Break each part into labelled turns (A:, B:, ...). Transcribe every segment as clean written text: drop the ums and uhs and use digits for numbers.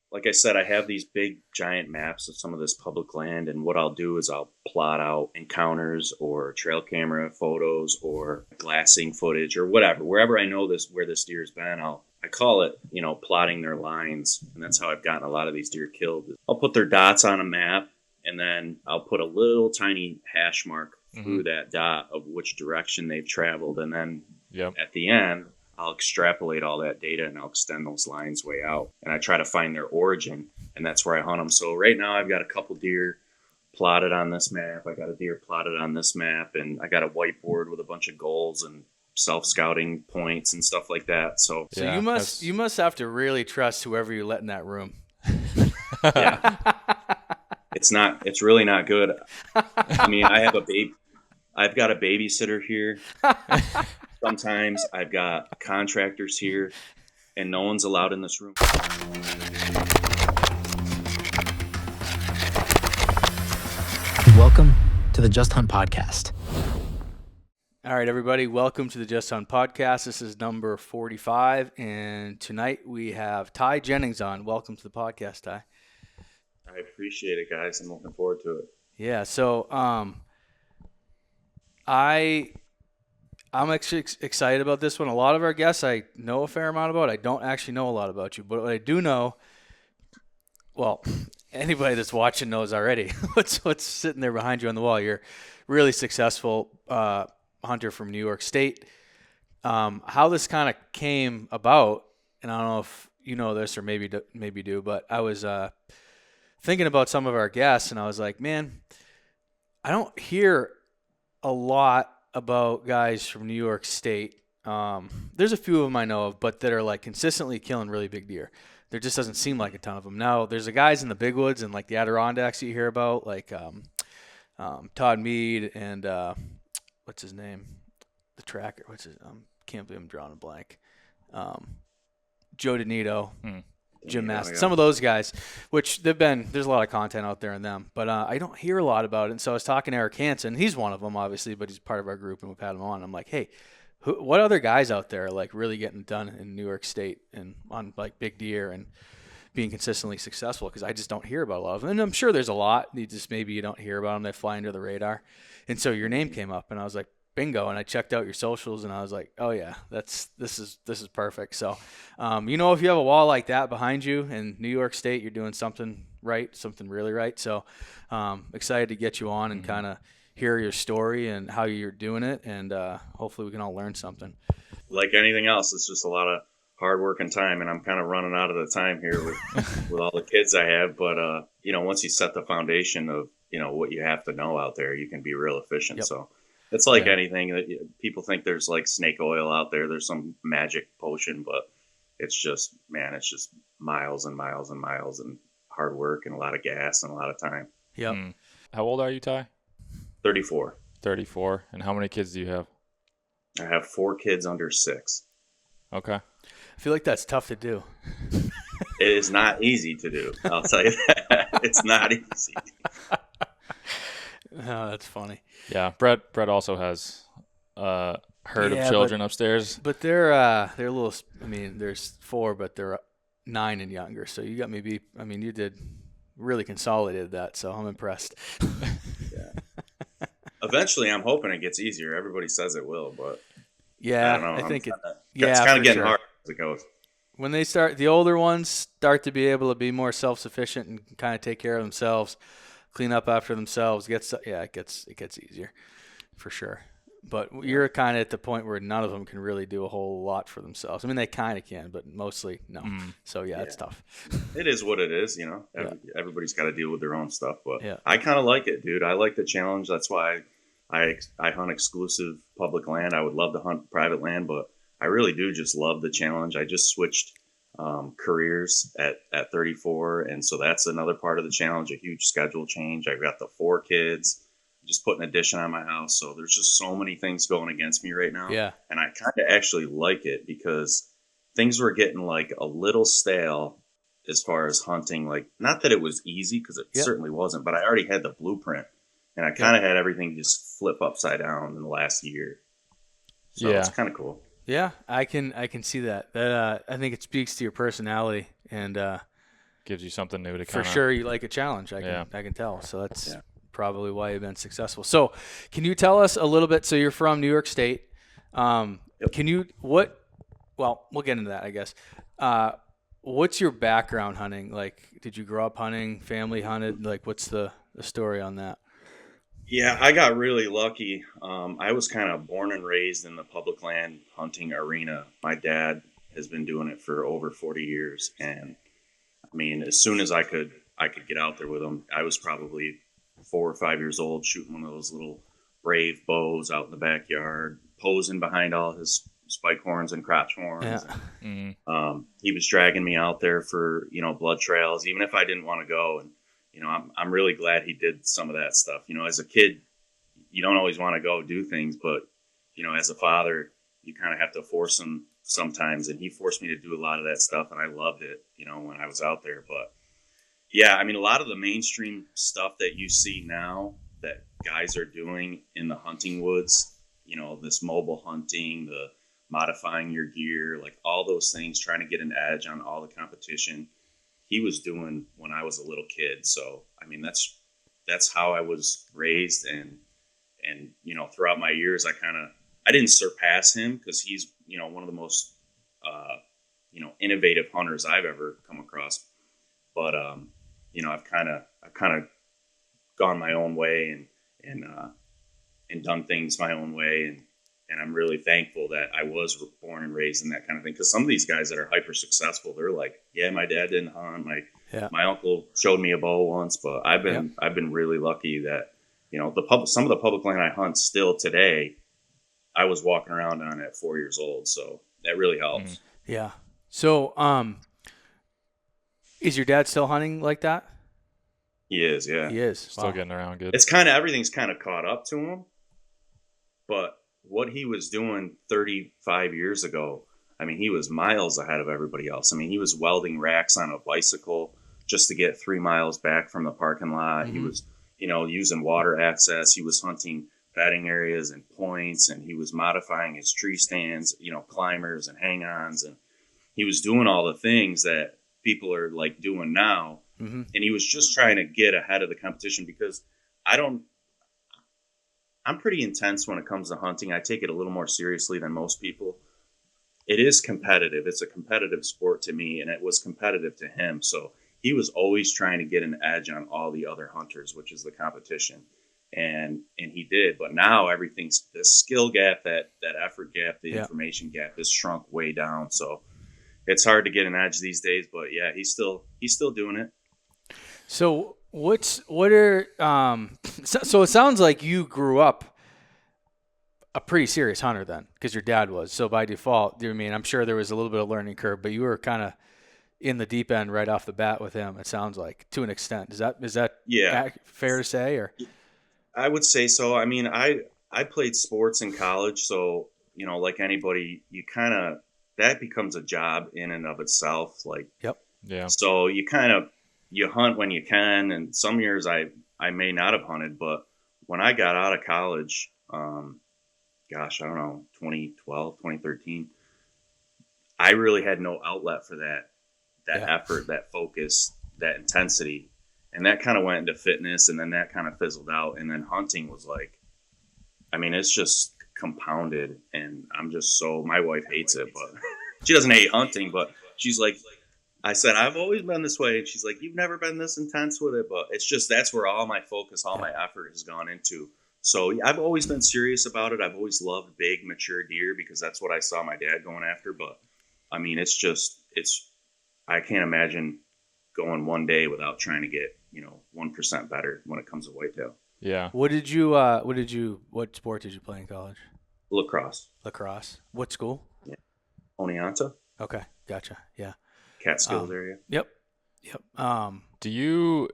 A: like I said, I have these big giant maps of some of this public land, and what I'll do is I'll plot out encounters or trail camera photos or glassing footage or whatever. Wherever I know where this deer's been, I call it, plotting their lines, and that's how I've gotten a lot of these deer killed. I'll put their dots on a map, and then I'll put a little tiny hash mark through that dot of which direction they've traveled, and then at the end, I'll extrapolate all that data and I'll extend those lines way out. And I try to find their origin, and that's where I hunt them. So right now I've got a couple deer plotted on this map. I got a deer plotted on this map, and I got a whiteboard with a bunch of goals and self-scouting points and stuff like that. So
B: you must have to really trust whoever you let in that room.
A: Yeah. It's really not good. I mean, I've got a babysitter here. Sometimes I've got contractors here, and no one's allowed in this room.
C: Welcome to the Just Hunt podcast.
B: All right, everybody, welcome to the Just Hunt podcast. This is number 45, and tonight we have Ty Jennings on. Welcome to the podcast, Ty.
A: I appreciate it, guys. I'm looking forward to it.
B: Yeah, so I'm actually excited about this one. A lot of our guests I know a fair amount about. I don't actually know a lot about you, but what I do know, well, anybody that's watching knows already what's sitting there behind you on the wall. You're really successful hunter from New York State. How this kind of came about, and I don't know if you know this or maybe do, but I was thinking about some of our guests, and I was like, man, I don't hear a lot about guys from New York State. There's a few of them I know of, but that are like consistently killing really big deer. There just doesn't seem like a ton of them. Now, there's the guys in the big woods and like the Adirondacks you hear about, like Todd Mead and what's his name? The tracker. Can't believe I'm drawing a blank. Joe Donito. Jim Mast, some of those guys, which there's a lot of content out there in them, but I don't hear a lot about it. And so I was talking to Eric Hansen. He's one of them, obviously, but he's part of our group, and we've had him on. I'm like, hey, what other guys out there are like really getting done in New York State and on like big deer and being consistently successful? Because I just don't hear about a lot of them. And I'm sure there's a lot. Maybe you don't hear about them. They fly under the radar. And so your name came up, and I was like, bingo. And I checked out your socials, and I was like, oh yeah, this is perfect. So, if you have a wall like that behind you in New York State, you're doing something right, something really right. So, excited to get you on and kind of hear your story and how you're doing it. And, hopefully we can all learn something.
A: Like anything else, it's just a lot of hard work and time, and I'm kind of running out of the time here with all the kids I have. But, once you set the foundation of, what you have to know out there, you can be real efficient.
B: Yep.
A: So it's like anything that people think there's like snake oil out there. There's some magic potion, but it's just miles and miles and miles and hard work and a lot of gas and a lot of time.
B: Yep.
D: How old are you, Ty?
A: 34.
D: 34. And how many kids do you have?
A: I have 4 kids under 6.
D: Okay.
B: I feel like that's tough to do.
A: It is not easy to do. I'll tell you that. It's not easy.
B: Oh, that's funny.
D: Yeah, Brett also has a herd of children upstairs.
B: But they're a little. I mean, there's 4, but they're 9 and younger. So you got you did really consolidated that. So I'm impressed.
A: Yeah. Eventually, I'm hoping it gets easier. Everybody says it will, but
B: yeah,
A: I don't know.
B: It's
A: kind of getting hard as it goes.
B: When the older ones start to be able to be more self-sufficient and kind of take care of themselves, clean up after themselves, it gets easier for sure. But you're kind of at the point where none of them can really do a whole lot for themselves. I mean, they kind of can, but mostly no. So it's tough.
A: It is what it is, Everybody's got to deal with their own stuff, but I kind of like it, dude. I like the challenge. That's why I hunt exclusive public land. I would love to hunt private land, but I really do just love the challenge. I just switched careers at 34, and so that's another part of the challenge, a huge schedule change. I've got the 4 kids, just put an addition on my house, so there's just so many things going against me right now.
B: Yeah.
A: And I kind of actually like it because things were getting like a little stale as far as hunting. Like, not that it was easy, because it certainly wasn't, but I already had the blueprint, and I kind of had everything just flip upside down in the last year. So it's kind of cool.
B: Yeah, I can see that. I think it speaks to your personality, and
D: gives you something new to
B: For sure, you like a challenge. I can tell. So that's probably why you've been successful. So, can you tell us a little bit? So you're from New York State. Can you Well, we'll get into that, I guess. What's your background hunting? Like, did you grow up hunting? Family hunted? Like, what's the story on that?
A: Yeah, I got really lucky. I was kind of born and raised in the public land hunting arena. My dad has been doing it for over 40 years, and I mean, as soon as I could get out there with him. I was probably 4 or 5 years old, shooting one of those little Brave bows out in the backyard, posing behind all his spike horns and crotch horns.
B: Yeah.
D: Mm-hmm.
A: He was dragging me out there for, blood trails, even if I didn't want to go. And, I'm really glad he did some of that stuff. As a kid, you don't always want to go do things, but, as a father, you kind of have to force him sometimes. And he forced me to do a lot of that stuff. And I loved it, when I was out there. But yeah, I mean, a lot of the mainstream stuff that you see now that guys are doing in the hunting woods, this mobile hunting, the modifying your gear, like all those things, trying to get an edge on all the competition, he was doing when I was a little kid. So, I mean, that's how I was raised. And throughout my years, I didn't surpass him because he's, one of the most, innovative hunters I've ever come across. But, I've kind of gone my own way and done things my own way. And I'm really thankful that I was born and raised in that kind of thing. Because some of these guys that are hyper successful, they're like, yeah, my dad didn't hunt. My uncle showed me a bow once, but I've been really lucky that, some of the public land I hunt still today, I was walking around on at 4 years old. So that really helps.
B: Mm-hmm. Yeah. So, is your dad still hunting like that?
A: He is, yeah.
B: He is.
D: Still getting around good.
A: It's everything's kind of caught up to him. But what he was doing 35 years ago, I mean, he was miles ahead of everybody else. I mean, he was welding racks on a bicycle just to get 3 miles back from the parking lot. Mm-hmm. He was, using water access. He was hunting bedding areas and points, and he was modifying his tree stands, climbers and hang-ons. And he was doing all the things that people are like doing now. Mm-hmm. And he was just trying to get ahead of the competition because I'm pretty intense when it comes to hunting. I take it a little more seriously than most people. It is competitive. It's a competitive sport to me, and it was competitive to him. So he was always trying to get an edge on all the other hunters, which is the competition. And he did. But now everything's the skill gap, that effort gap, the information gap is shrunk way down. So it's hard to get an edge these days, but yeah, he's still doing it.
B: So so it sounds like you grew up a pretty serious hunter then, because your dad was. So by default, I mean, I'm sure there was a little bit of learning curve, but you were kind of in the deep end right off the bat with him. It sounds like, to an extent. Is that fair to say? Or
A: I would say so. I mean, I played sports in college, so like anybody, you that becomes a job in and of itself. Like,
B: yep,
A: yeah. So you hunt when you can, and some years I may not have hunted, but when I got out of college, I don't know, 2012, 2013, I really had no outlet for that effort, that focus, that intensity. And that kind of went into fitness, and then that kind of fizzled out. And then hunting was like, I mean, it's just compounded, and my wife hates it, but she doesn't hate hunting, but she's like, I said, I've always been this way. And she's like, you've never been this intense with it, but it's just, that's where all my focus, all my effort has gone into. So I've always been serious about it. I've always loved big, mature deer because that's what I saw my dad going after. But I mean, I can't imagine going one day without trying to get, 1% better when it comes to whitetail.
D: Yeah.
B: What sport did you play in college?
A: Lacrosse.
B: What school?
A: Yeah. Oneonta.
B: Okay. Gotcha. Yeah.
A: Catskills area.
B: Yep.
D: Do you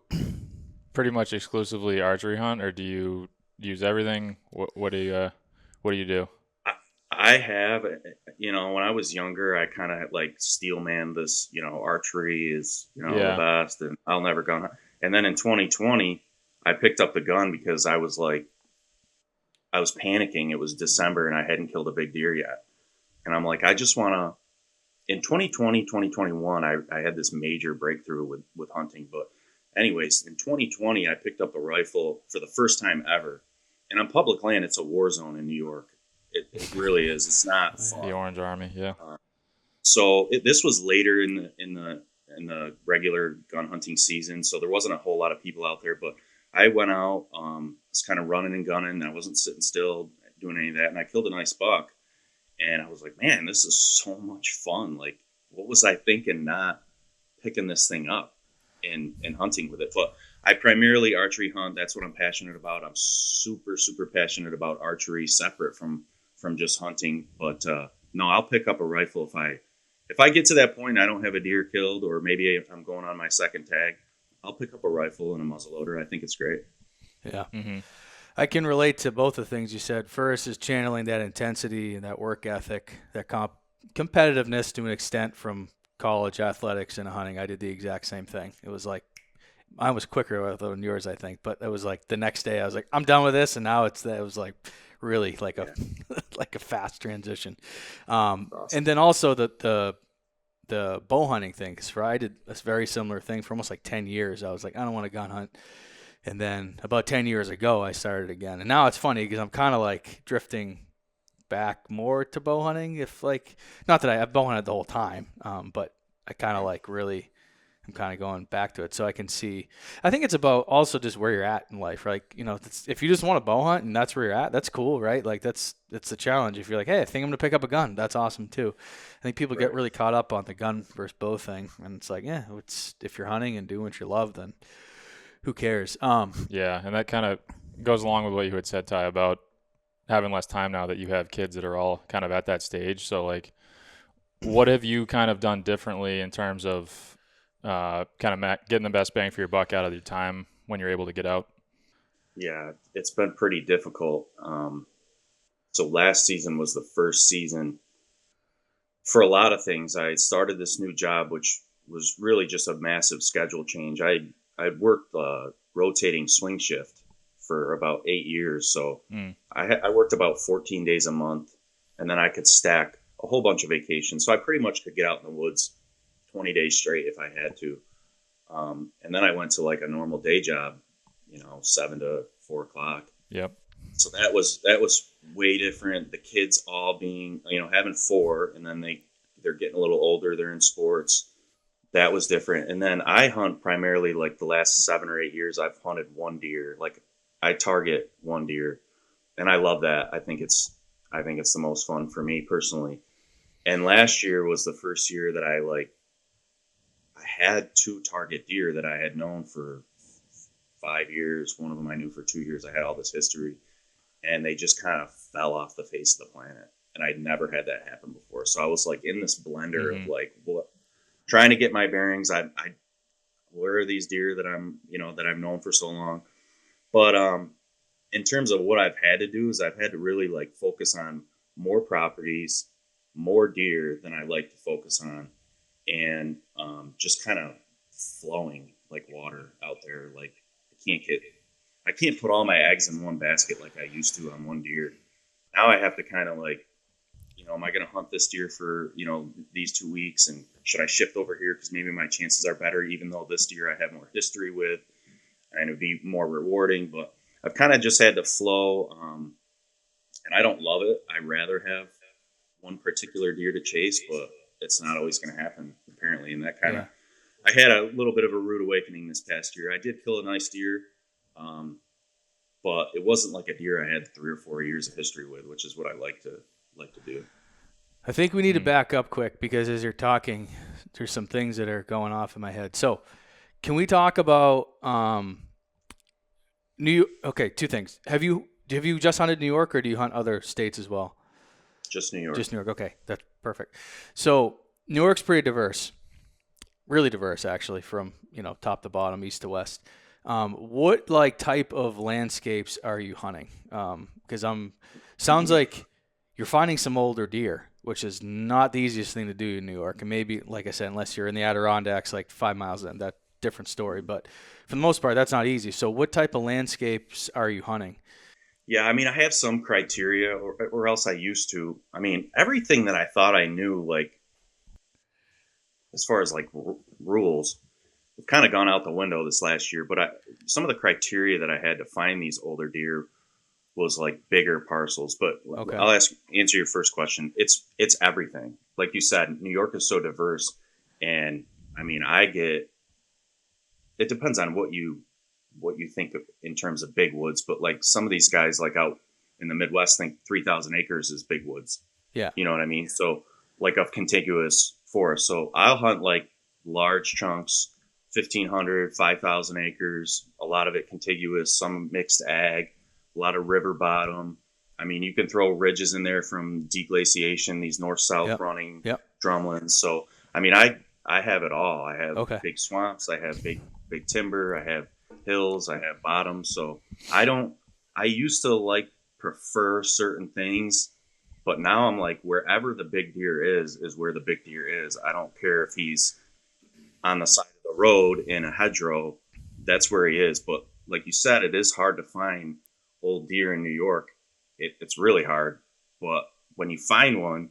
D: pretty much exclusively archery hunt, or do you use everything? What do you do?
A: I have, when I was younger, I kind of like steelman this, archery is, the best, and I'll never go hunt. And then in 2020, I picked up the gun because I was panicking. It was December and I hadn't killed a big deer yet. And I'm like, I just want to in 2020, 2021, I had this major breakthrough with hunting. But anyways, in 2020, I picked up a rifle for the first time ever. And on public land, it's a war zone in New York. It really is. It's not fun.
D: The Orange Army, yeah.
A: So this was later in the regular gun hunting season, so there wasn't a whole lot of people out there. But I went out, was kind of running and gunning. I wasn't sitting still doing any of that, and I killed a nice buck. And I was like, man, this is so much fun. Like, what was I thinking not picking this thing up and hunting with it? But I primarily archery hunt. That's what I'm passionate about. I'm super, super passionate about archery, separate from just hunting. But no, I'll pick up a rifle if I get to that point, I don't have a deer killed, or maybe if I'm going on my second tag, I'll pick up a rifle and a muzzleloader. I think it's great.
B: Yeah. Mm-hmm. I can relate to both the things you said. First is channeling that intensity and that work ethic, that competitiveness to an extent from college athletics and hunting. I did the exact same thing. It was like, I was quicker than yours, I think, but it was like the next day I was like, I'm done with this. And now it was like really like like a fast transition. Awesome. And then also the bow hunting thing, because I did a very similar thing for almost like 10 years. I was like, I don't want to gun hunt. And then about 10 years ago, I started again. And now it's funny because I'm kind of like drifting back more to bow hunting. If like, not that I've bow hunted the whole time, but I kind of like really, I'm kind of going back to it. So I can see, I think it's about also just where you're at in life, right? You know, if you just want to bow hunt and that's where you're at, that's cool, right? Like it's the challenge. If you're like, hey, I think I'm going to pick up a gun, that's awesome too. I think people get really caught up on the gun versus bow thing. And it's like, yeah, if you're hunting and doing what you love, then who cares?
D: Yeah, and that kind of goes along with what you had said, Ty, about having less time now that you have kids that are all kind of at that stage. So, like, what have you kind of done differently in terms of kind of getting the best bang for your buck out of your time when you're able to get out?
A: Yeah, it's been pretty difficult. So last season was the first season for a lot of things. I started this new job, which was really just a massive schedule change. I'd worked rotating swing shift for about 8 years. So I worked about 14 days a month, and then I could stack a whole bunch of vacations. So I pretty much could get out in the woods 20 days straight if I had to. And then I went to like a normal day job, 7 to 4 o'clock.
D: Yep.
A: So that was way different. The kids all being, having 4, and then they're getting a little older. They're in sports. That was different. And then I hunt primarily, like the last 7 or 8 years, I've hunted one deer. Like I target one deer, and I love that. I think it's the most fun for me personally. And last year was the first year that I had 2 target deer that I had known for 5 years. One of them I knew for 2 years. I had all this history, and they just kind of fell off the face of the planet. And I'd never had that happen before. So I was like in this blender of like, what? Trying to get my bearings. Where are these deer that that I've known for so long? But in terms of what I've had to do is I've had to really like focus on more properties, more deer than I like to focus on, and just kind of flowing like water out there. Like I can't put all my eggs in one basket like I used to on one deer. Now I have to kind of like, am I going to hunt this deer for, these 2 weeks? And should I shift over here because maybe my chances are better, even though this deer I have more history with and it would be more rewarding. But I've kind of just had to flow, and I don't love it. I rather have one particular deer to chase, but it's not always going to happen, apparently. And that kind of, I had a little bit of a rude awakening this past year. I did kill a nice deer, but it wasn't like a deer I had 3 or 4 years of history with, which is what I like to do.
B: I think we need to back up quick because as you're talking, there's some things that are going off in my head. So can we talk about okay, 2 things. Have you just hunted New York, or do you hunt other states as well?
A: Just New York.
B: Just New York. Okay, that's perfect. So New York's pretty diverse, really diverse actually, from top to bottom, east to west. What type of landscapes are you hunting? Because sounds like you're finding some older deer, which is not the easiest thing to do in New York. And maybe, like I said, unless you're in the Adirondacks, like 5 miles in, that's a different story. But for the most part, that's not easy. So what type of landscapes are you hunting?
A: Yeah, I have some criteria, or else I used to. Everything that I thought I knew, like as far as like rules, have kind of gone out the window this last year. But some of the criteria that I had to find these older deer was like bigger parcels. But
B: Okay.
A: I'll answer your first question. It's everything. Like you said, New York is so diverse, and I mean, it depends on what you think of in terms of big woods, but like some of these guys like out in the Midwest think 3,000 acres is big woods.
B: Yeah.
A: You know what I mean? So like of contiguous forest. So I'll hunt like large chunks, 1,500, 5,000 acres, a lot of it contiguous, some mixed ag, a lot of river bottom. I mean, you can throw ridges in there from deglaciation, these north-south running drumlins. So, I mean, I have it all. I have big swamps. I have big timber. I have hills. I have bottoms. So I used to like prefer certain things, but now I'm like, wherever the big deer is where the big deer is. I don't care if he's on the side of the road in a hedgerow. That's where he is. But like you said, it is hard to find old deer in New York. It's really hard. But when you find one,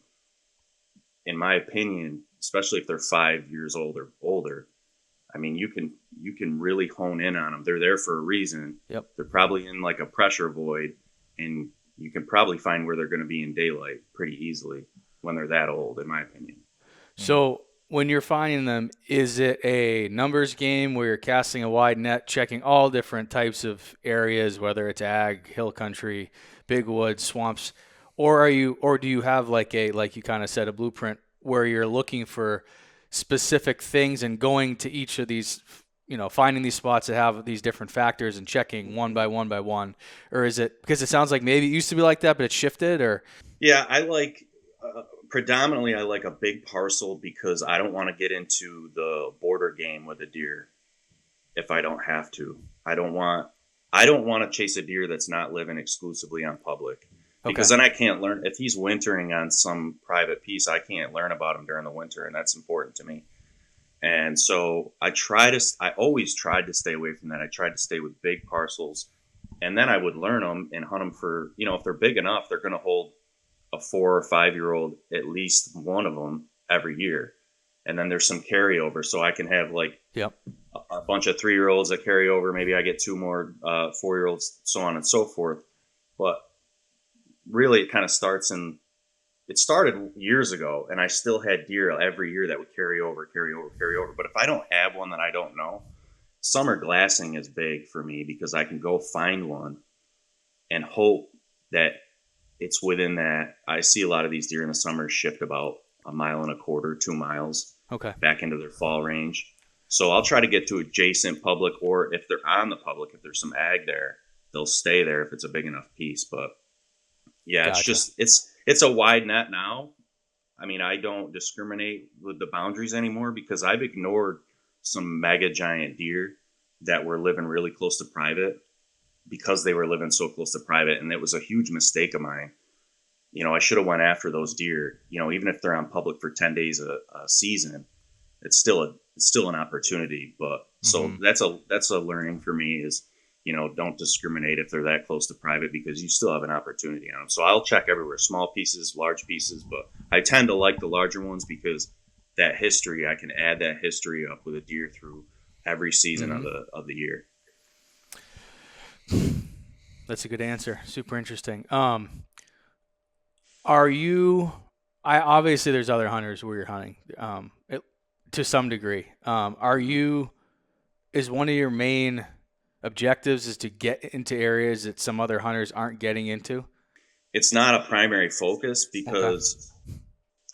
A: in my opinion, especially if they're 5 years old or older, I mean, you can really hone in on them. They're there for a reason.
B: Yep.
A: They're probably in like a pressure void, and you can probably find where they're going to be in daylight pretty easily when they're that old, in my opinion.
B: So when you're finding them, is it a numbers game where you're casting a wide net, checking all different types of areas, whether it's ag, hill country, big woods, swamps, or do you have like you kind of said, a blueprint where you're looking for specific things and going to each of these, finding these spots that have these different factors and checking one by one by one? Or is it, because it sounds like maybe it used to be like that, but it's shifted? Or
A: yeah, I like predominantly I like a big parcel because I don't want to get into the border game with a deer if I don't have to. I don't want to chase a deer that's not living exclusively on public, because then I can't learn. If he's wintering on some private piece, I can't learn about him during the winter, and that's important to me. And so I always tried to stay away from that. I tried to stay with big parcels, and then I would learn them and hunt them for, if they're big enough, they're going to hold a 4 or 5 year old, at least one of them every year. And then there's some carryover. So I can have like a bunch of 3-year-olds that carry over. Maybe I get 2 more 4-year-olds, so on and so forth. But really it kind of it started years ago, and I still had deer every year that would carry over. But if I don't have one that I don't know, summer glassing is big for me, because I can go find one and hope that it's within that. I see a lot of these deer in the summer shift about 1.25 miles, 2 miles back into their fall range. So I'll try to get to adjacent public, or if they're on the public, if there's some ag there, they'll stay there if it's a big enough piece. But yeah,
B: Gotcha.
A: it's a wide net now. I mean, I don't discriminate with the boundaries anymore, because I've ignored some mega giant deer that were living really close to private because they were living so close to private. And it was a huge mistake of mine. I should have went after those deer, even if they're on public for 10 days a season, it's still an opportunity. But so that's a learning for me is, don't discriminate if they're that close to private, because you still have an opportunity on them. So I'll check everywhere, small pieces, large pieces, but I tend to like the larger ones because that history, I can add that history up with a deer through every season of the year.
B: That's a good answer. Super interesting. Obviously there's other hunters where you're hunting, to some degree. Is one of your main objectives is to get into areas that some other hunters aren't getting into?
A: It's not a primary focus, because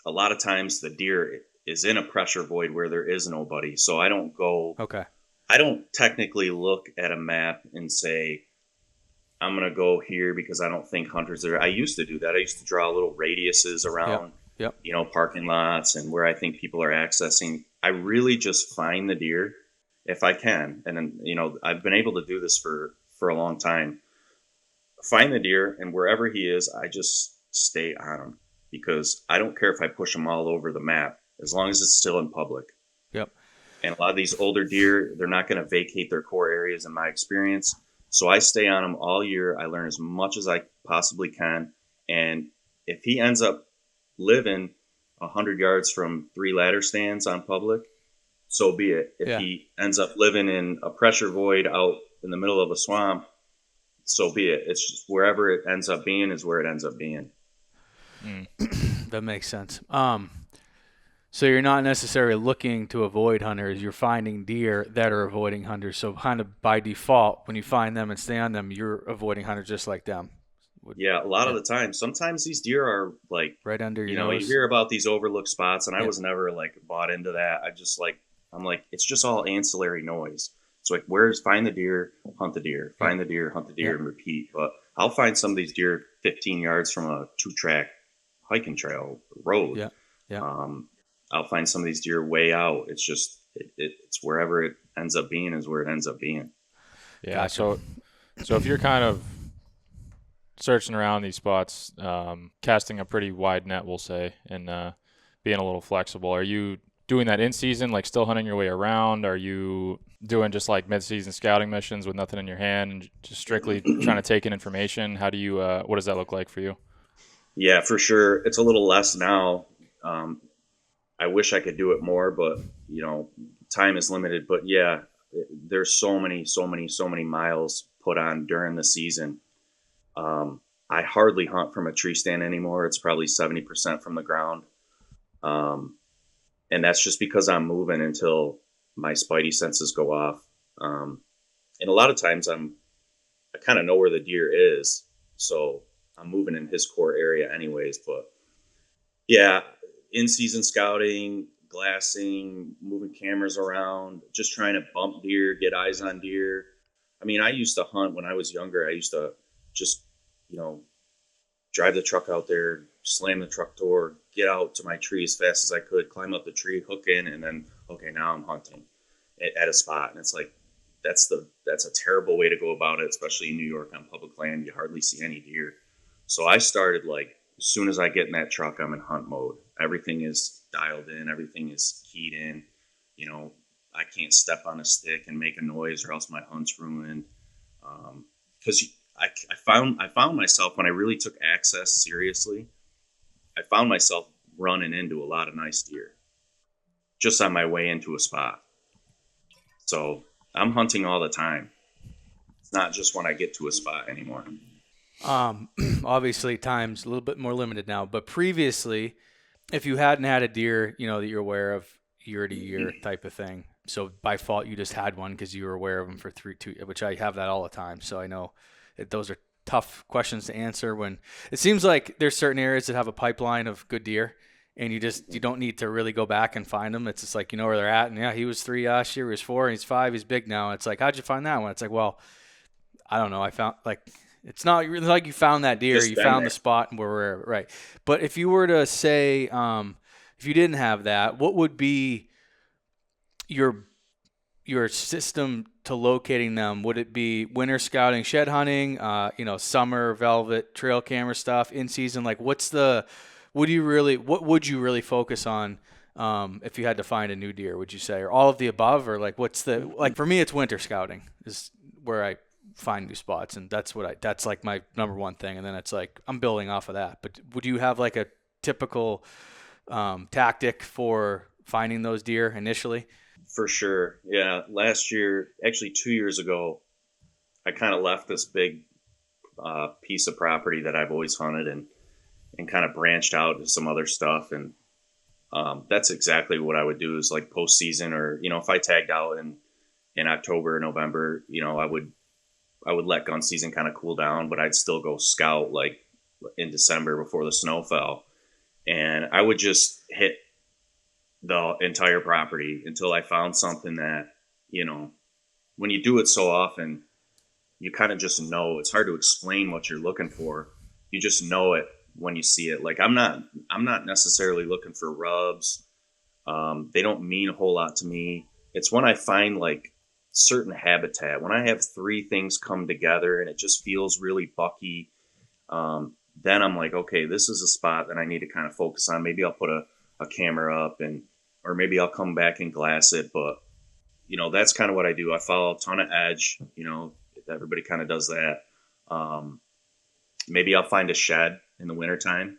A: a lot of times the deer is in a pressure void where there is nobody. So I don't go. I don't technically look at a map and say, I'm going to go here because I don't think hunters are. I used to do that. I used to draw little radiuses around, parking lots and where I think people are accessing. I really just find the deer if I can. And then, I've been able to do this for a long time. Find the deer, and wherever he is, I just stay on him, because I don't care if I push him all over the map, as long as it's still in public.
B: Yep.
A: And a lot of these older deer, they're not going to vacate their core areas in my experience. So I stay on him all year. I learn as much as I possibly can. And if he ends up living 100 yards from 3 ladder stands on public, so be it. If he ends up living in a pressure void out in the middle of a swamp, so be it. It's just wherever it ends up being is where it ends up being.
B: That makes sense. So you're not necessarily looking to avoid hunters. You're finding deer that are avoiding hunters. So kind of by default, when you find them and stay on them, you're avoiding hunters just like them.
A: Yeah, a lot of the time. Sometimes these deer are like
B: right under your nose.
A: You hear about these overlooked spots, and I was never like bought into that. I'm like, it's just all ancillary noise. It's like, find the deer, hunt the deer, find the deer, hunt the deer, and repeat. But I'll find some of these deer 15 yards from a 2-track hiking trail road.
B: Yeah, yeah.
A: I'll find some of these deer way out. It's just it's wherever it ends up being is where it ends up being.
D: Yeah.
B: Gotcha.
D: So if you're kind of searching around these spots, casting a pretty wide net, we'll say, and being a little flexible, are you doing that in season, like still hunting your way around? Are you doing just like mid-season scouting missions with nothing in your hand and just strictly trying to take in information? How do you? What does that look like for you?
A: Yeah, for sure. It's a little less now. I wish I could do it more, but time is limited. But yeah, there's so many miles put on during the season. I hardly hunt from a tree stand anymore. It's probably 70% from the ground. And that's just because I'm moving until my spidey senses go off. And a lot of times I kind of know where the deer is. So I'm moving in his core area anyways. But yeah, in-season scouting, glassing, moving cameras around, just trying to bump deer, get eyes on deer. I mean, I used to hunt when I was younger. I used to just, drive the truck out there, slam the truck door, get out to my tree as fast as I could, climb up the tree, hook in, and then, okay, now I'm hunting at a spot. And it's like, that's a terrible way to go about it, especially in New York on public land. You hardly see any deer. So I started like, as soon as I get in that truck, I'm in hunt mode. Everything is dialed in. Everything is keyed in. I can't step on a stick and make a noise or else my hunt's ruined. Because I found myself, when I really took access seriously, I found myself running into a lot of nice deer just on my way into a spot. So I'm hunting all the time. It's not just when I get to a spot anymore.
B: Obviously time's a little bit more limited now, but previously, if you hadn't had a deer, that you're aware of year to year type of thing. So by fault, you just had one because you were aware of them for 2, which I have that all the time. So I know that those are tough questions to answer when it seems like there's certain areas that have a pipeline of good deer and you don't need to really go back and find them. It's just like, where they're at. And yeah, he was 3 last year, he was 4, and he's 5, he's big now. It's like, how'd you find that one? It's like, well, I don't know. I found it's not really like you found that deer, you found the spot and we're right. But if you were to say, if you didn't have that, what would be your system to locating them? Would it be winter scouting, shed hunting, summer velvet trail camera stuff, in season? Like what would you really focus on if you had to find a new deer, would you say, or all of the above, or like for me, it's winter scouting is where I find new spots, and that's like my number one thing. And then it's like, I'm building off of that. But would you have like a typical tactic for finding those deer initially?
A: For sure. Yeah. Last year, actually 2 years ago, I kind of left this big piece of property that I've always hunted and kind of branched out into some other stuff. And that's exactly what I would do, is like postseason, or, if I tagged out in October or November, I would let gun season kind of cool down, but I'd still go scout like in December before the snow fell. And I would just hit the entire property until I found something that, when you do it so often, you kind of just know. It's hard to explain what you're looking for. You just know it when you see it. Like I'm not necessarily looking for rubs. They don't mean a whole lot to me. It's when I find like certain habitat, when I have 3 things come together and it just feels really bucky, then I'm like, okay, this is a spot that I need to kind of focus on. Maybe I'll put a camera up, or maybe I'll come back and glass it. But, that's kind of what I do. I follow a ton of edge, everybody kind of does that. Maybe I'll find a shed in the wintertime.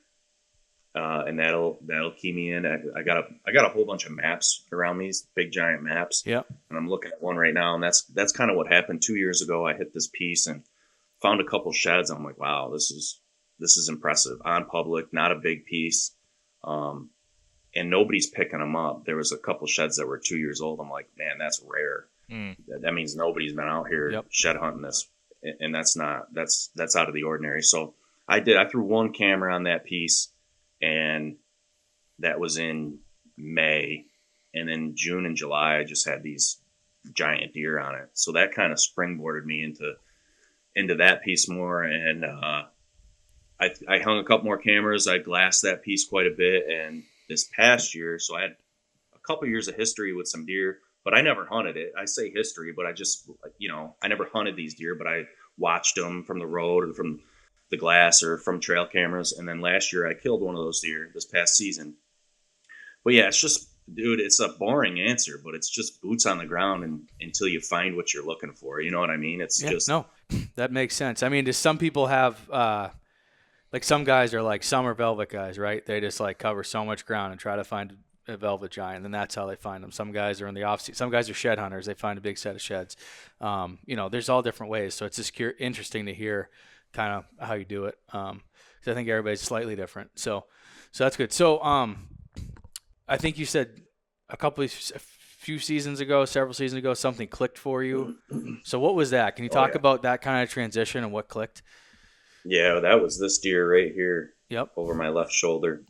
A: and that'll key me in. I got a whole bunch of maps around me, big giant maps.
B: Yeah.
A: And I'm looking at one right now, and that's kind of what happened 2 years ago. I hit this piece and found a couple sheds. I'm like, wow, this is impressive on public, not a big piece, and nobody's picking them up. There was a couple sheds that were 2 years old. I'm like, man, that's rare. That means nobody's been out here shed hunting this, and that's out of the ordinary. So I threw one camera on that piece, and that was in May, and then June and July I just had these giant deer on it. So that kind of springboarded me into that piece more, and I hung a couple more cameras. I glassed that piece quite a bit, and this past year, so I had a couple years of history with some deer, but I never hunted it. I say history, but I just, I never hunted these deer, but I watched them from the road or from the glass or from trail cameras. And then last year I killed one of those deer this past season. But yeah, it's just, dude, it's a boring answer, but it's just boots on the ground until you find what you're looking for. You know what I mean? It's just.
B: No, that makes sense. I mean, does some people have, like some guys are like summer velvet guys, right? They just like cover so much ground and try to find a velvet giant, and that's how they find them. Some guys are in the off season. Some guys are shed hunters. They find a big set of sheds. There's all different ways. So it's just interesting to hear kind of how you do it. Because I think everybody's slightly different. So that's good. So I think you said a few seasons ago, several seasons ago, something clicked for you. So what was that? Can you talk about that kind of transition and what clicked?
A: Yeah, that was this deer right here.
B: Yep.
A: Over my left shoulder.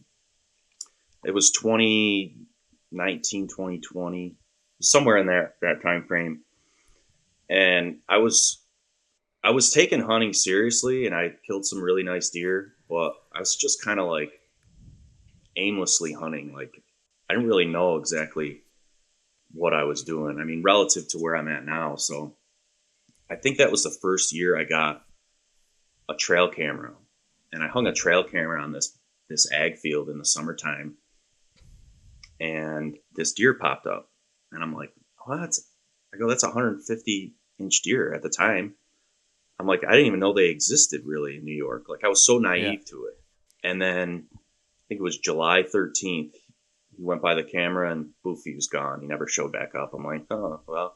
A: It was 2019, 2020, somewhere in that time frame. And I was taking hunting seriously, and I killed some really nice deer, but I was just kind of like aimlessly hunting. Like, I didn't really know exactly what I was doing. I mean, relative to where I'm at now. So I think that was the first year I got a trail camera, and I hung a trail camera on this ag field in the summertime, and this deer popped up, and I'm like, what? I go, that's a 150-inch deer at the time. I'm like, I didn't even know they existed really in New York. Like, I was so naive to it. And then I think it was July 13th. He went by the camera and poof, he was gone. He never showed back up. I'm like, oh, well,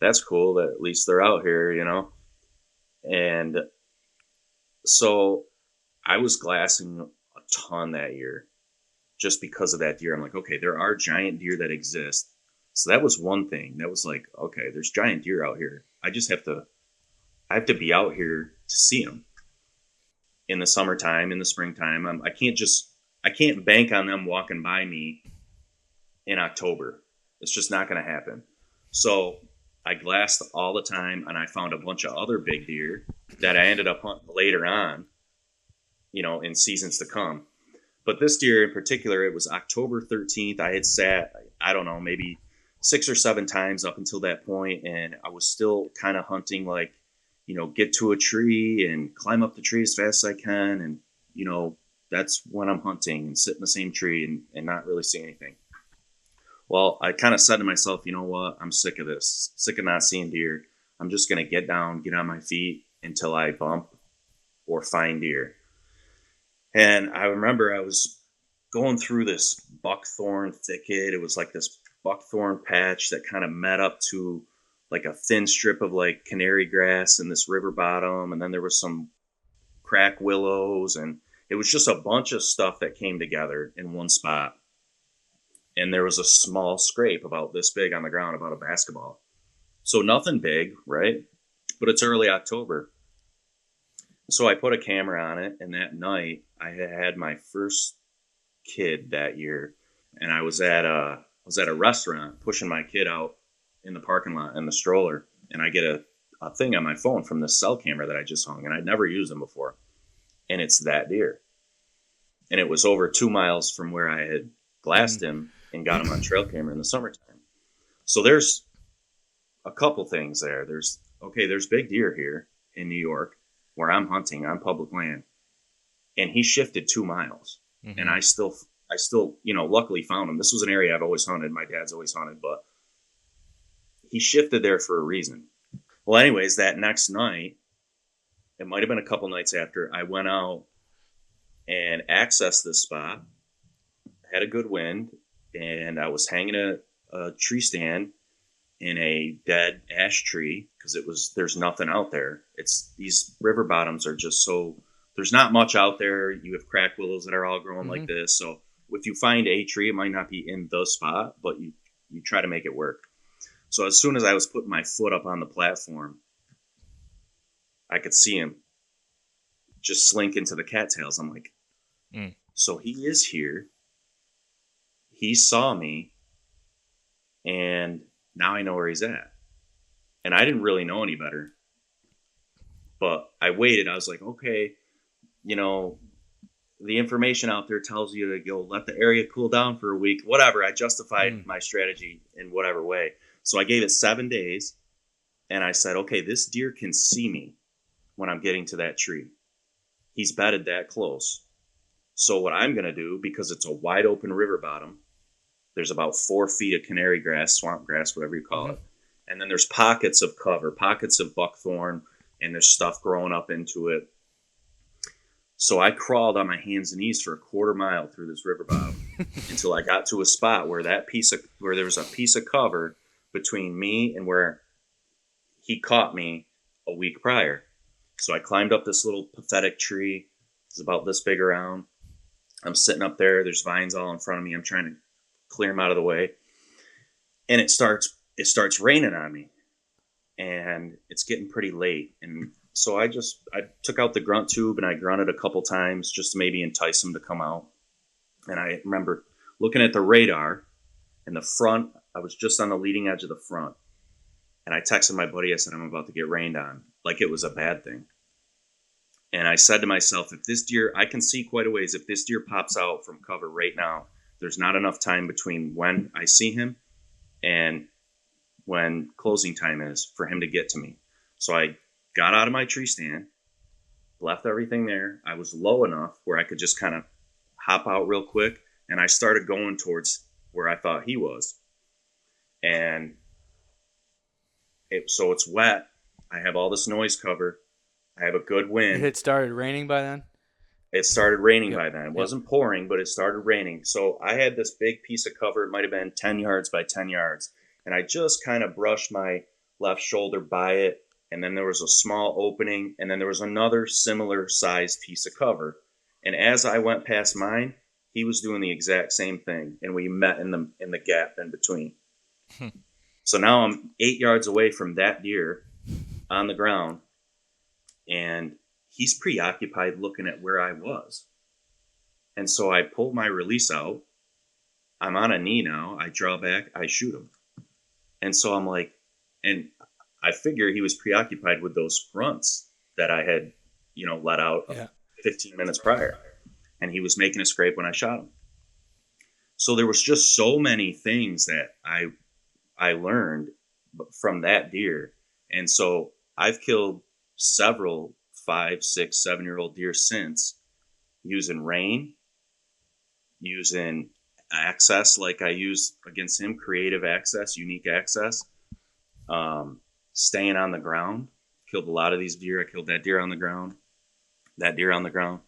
A: that's cool that at least they're out here, And so I was glassing a ton that year just because of that deer. I'm like, okay, there are giant deer that exist. So that was one thing. That was like, okay, there's giant deer out here. I have to be out here to see them in the summertime, in the springtime. I can't bank on them walking by me in October. It's just not going to happen. So I glassed all the time, and I found a bunch of other big deer that I ended up hunting later on, in seasons to come. But this deer in particular, it was October 13th. I had sat, I don't know, maybe 6 or 7 times up until that point, and I was still kind of hunting like, get to a tree and climb up the tree as fast as I can. And, that's when I'm hunting and sit in the same tree and not really see anything. Well, I kind of said to myself, you know what? I'm sick of this, sick of not seeing deer. I'm just going to get down, get on my feet until I bump or find deer. And I remember I was going through this buckthorn thicket. It was like this buckthorn patch that kind of met up to like a thin strip of like canary grass in this river bottom. And then there was some crack willows, and it was just a bunch of stuff that came together in one spot. And there was a small scrape about this big on the ground, about a basketball. So nothing big, right? But it's early October. So I put a camera on it, and that night I had my first kid that year, and I was at a restaurant pushing my kid out in the parking lot in the stroller, and I get a thing on my phone from this cell camera that I just hung, and I'd never used them before, and it's that deer. And it was over 2 miles from where I had glassed him and got him on trail camera in the summertime. So there's a couple things there. There's big deer here in New York where I'm hunting on public land, and he shifted 2 miles. Mm-hmm. And I still, luckily found him. This was an area I've always hunted. My dad's always hunted, but he shifted there for a reason. Well, anyways, that next night, it might've been a couple nights after, I went out and accessed this spot. Had a good wind, and I was hanging a tree stand in a dead ash tree because there's nothing out there. These river bottoms are just so, there's not much out there. You have crack willows that are all growing like this. So if you find a tree, it might not be in the spot, but you try to make it work. So as soon as I was putting my foot up on the platform, I could see him just slink into the cattails. I'm like, so he is here. He saw me, and now I know where he's at. And I didn't really know any better. But I waited. I was like, okay, the information out there tells you to go let the area cool down for a week. Whatever. I justified my strategy in whatever way. So I gave it 7 days, and I said, okay, this deer can see me when I'm getting to that tree. He's bedded that close. So what I'm going to do, because it's a wide open river bottom, there's about 4 feet of canary grass, swamp grass, whatever you call it. And then there's pockets of cover, pockets of buckthorn, and there's stuff growing up into it. So I crawled on my hands and knees for a quarter mile through this river bottom until I got to a spot where there was a piece of cover between me and where he caught me a week prior. So I climbed up this little pathetic tree. It's about this big around. I'm sitting up there. There's vines all in front of me. I'm trying to clear them out of the way. And it starts raining on me. And it's getting pretty late. And so I took out the grunt tube and I grunted a couple times just to maybe entice him to come out. And I remember looking at the radar in the front. I was just on the leading edge of the front. And I texted my buddy. I said, I'm about to get rained on. Like it was a bad thing. And I said to myself, if this deer, I can see quite a ways, if this deer pops out from cover right now, there's not enough time between when I see him and when closing time is for him to get to me. So I got out of my tree stand, left everything there. I was low enough where I could just kind of hop out real quick. And I started going towards where I thought he was. And so it's wet. I have all this noise cover. I have a good wind.
B: It had started raining by then?
A: It started raining by then. It wasn't pouring, but it started raining. So I had this big piece of cover. It might have been 10 yards by 10 yards. And I just kind of brushed my left shoulder by it. And then there was a small opening. And then there was another similar sized piece of cover. And as I went past mine, he was doing the exact same thing. And we met in the gap in between. So now I'm 8 yards away from that deer on the ground. And he's preoccupied looking at where I was. And so I pull my release out. I'm on a knee now. I draw back. I shoot him. And so I'm like, and I figure he was preoccupied with those grunts that I had, let out 15 minutes prior. And he was making a scrape when I shot him. So there was just so many things that I learned from that deer. And so I've killed several 5, 6, 7-year-old deer since, using rain, using access like I used against him, creative access, unique access, staying on the ground. Killed a lot of these deer. I killed that deer on the ground, that deer on the ground.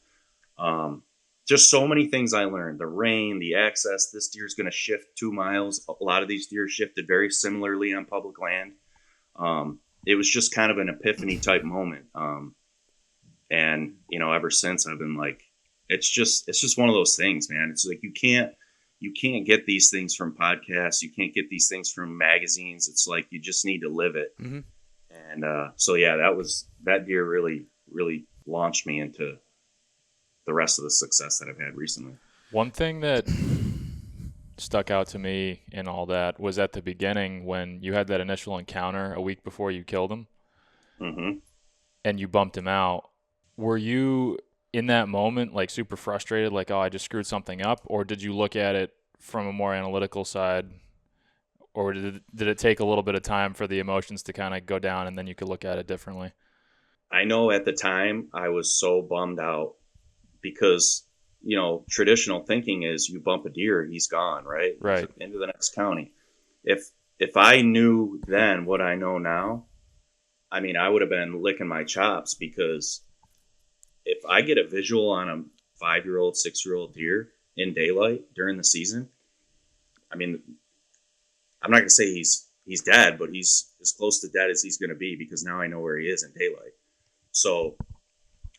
A: Just so many things I learned. The rain, the access. This deer's going to shift 2 miles. A lot of these deer shifted very similarly on public land. It was just kind of an epiphany type moment. And, ever since I've been like, it's just one of those things, man. It's like, you can't get these things from podcasts. You can't get these things from magazines. It's like, you just need to live it. Mm-hmm. And, so yeah, that deer really, really launched me into the rest of the success that I've had recently.
D: One thing that stuck out to me in all that was at the beginning when you had that initial encounter a week before you killed him, and you bumped him out. Were you in that moment like super frustrated, like, oh, I just screwed something up? Or did you look at it from a more analytical side? Or did it take a little bit of time for the emotions to kind of go down and then you could look at it differently?
A: I know at the time I was so bummed out because, traditional thinking is you bump a deer, he's gone, right?
D: Right.
A: Into the next county. If I knew then what I know now, I mean, I would have been licking my chops, because if I get a visual on a 5-year-old, 6-year-old deer in daylight during the season, I mean, I'm not going to say he's dead, but he's as close to dead as he's going to be because now I know where he is in daylight. So,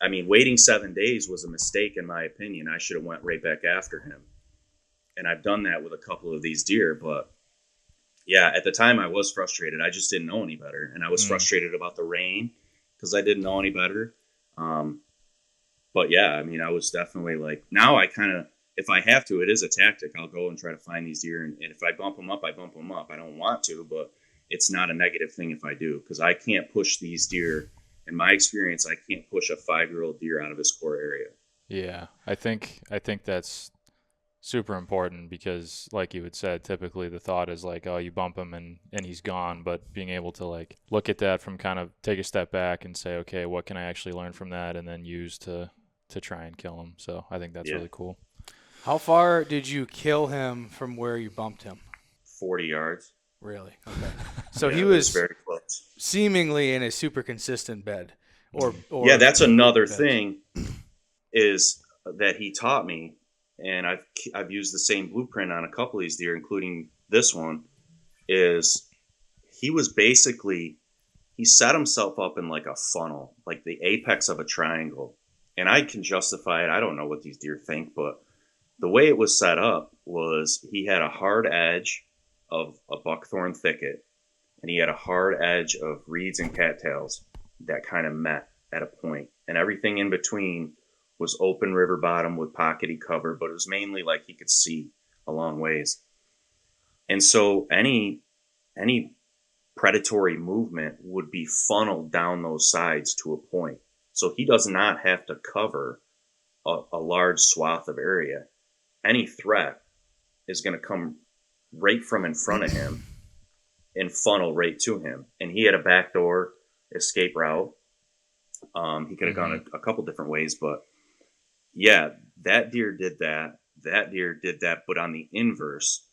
A: I mean, waiting 7 days was a mistake in my opinion. I should have went right back after him. And I've done that with a couple of these deer, but yeah, at the time I was frustrated. I just didn't know any better. And I was frustrated about the rain because I didn't know any better. But yeah, I mean, I was definitely like, now I kind of, if I have to, it is a tactic. I'll go and try to find these deer. And if I bump them up, I bump them up. I don't want to, but it's not a negative thing if I do, because I can't push these deer. In my experience, I can't push a 5-year-old deer out of his core area.
D: Yeah, I think that's super important because, like you had said, typically the thought is like, oh, you bump him and he's gone. But being able to like look at that from kind of take a step back and say, okay, what can I actually learn from that, and then use to try and kill him. So I think that's really cool.
B: How far did you kill him from where you bumped him?
A: 40 yards.
B: Really? Okay. So
A: Yeah,
B: he was
A: very close.
B: Seemingly in a super consistent bed. Or
A: yeah, that's another
B: bed.
A: thing is that he taught me, and I've used the same blueprint on a couple of these deer, including this one, is he set himself up in like a funnel, like the apex of a triangle. And I can justify it. I don't know what these deer think, but the way it was set up was he had a hard edge of a buckthorn thicket, and he had a hard edge of reeds and cattails that kind of met at a point. And everything in between was open river bottom with pockety cover, but it was mainly like he could see a long ways. And so any predatory movement would be funneled down those sides to a point. So he does not have to cover a large swath of area. Any threat is going to come right from in front of him and funnel right to him. And he had a backdoor escape route. He could have gone a couple different ways, but yeah, that deer did that. That deer did that. But on the inverse,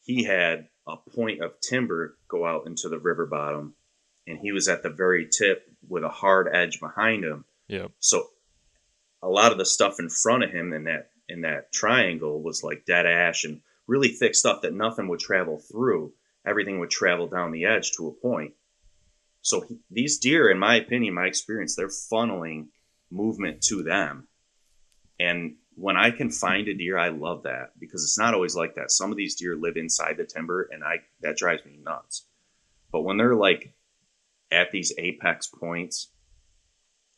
A: he had a point of timber go out into the river bottom, and he was at the very tip with a hard edge behind him.
D: Yep.
A: So a lot of the stuff in front of him in that triangle was like dead ash and really thick stuff that nothing would travel through. Everything would travel down the edge to a point. So these deer, in my opinion, my experience, they're funneling movement to them. And when I can find a deer, I love that because it's not always like that. Some of these deer live inside the timber, and that drives me nuts. But when they're like at these apex points,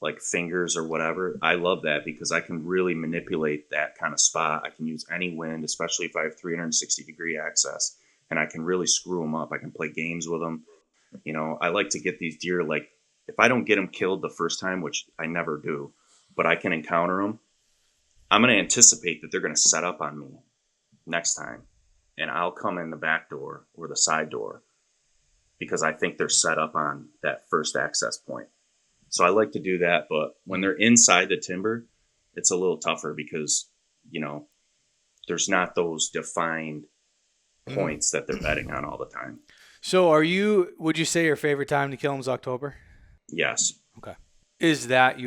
A: like fingers or whatever, I love that because I can really manipulate that kind of spot. I can use any wind, especially if I have 360-degree access, and I can really screw them up. I can play games with them. You know, I like to get these deer, like, if I don't get them killed the first time, which I never do, but I can encounter them, I'm going to anticipate that they're going to set up on me next time. And I'll come in the back door or the side door because I think they're set up on that first access point. So I like to do that. But when they're inside the timber, it's a little tougher because, you know, there's not those defined points that they're betting on all the time.
B: So would you say your favorite time to kill them is October?
A: Yes.
B: Okay. Is that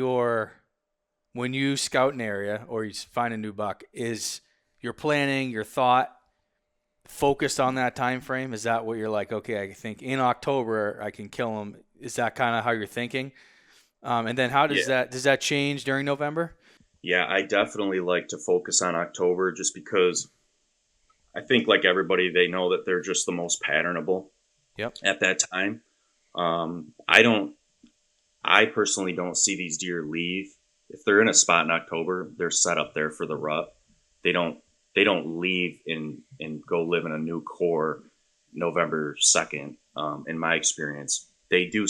B: when you scout an area or you find a new buck, is your planning, your thought focused on that time frame? Is that what you're like, okay, I think in October I can kill them? Is that kind of how you're thinking? And then how does that change during November?
A: Yeah, I definitely like to focus on October just because I think like everybody, they know that they're just the most patternable at that time. I personally don't see these deer leave. If they're in a spot in October, they're set up there for the rut. They don't leave and go live in a new core November 2nd. In my experience, they do,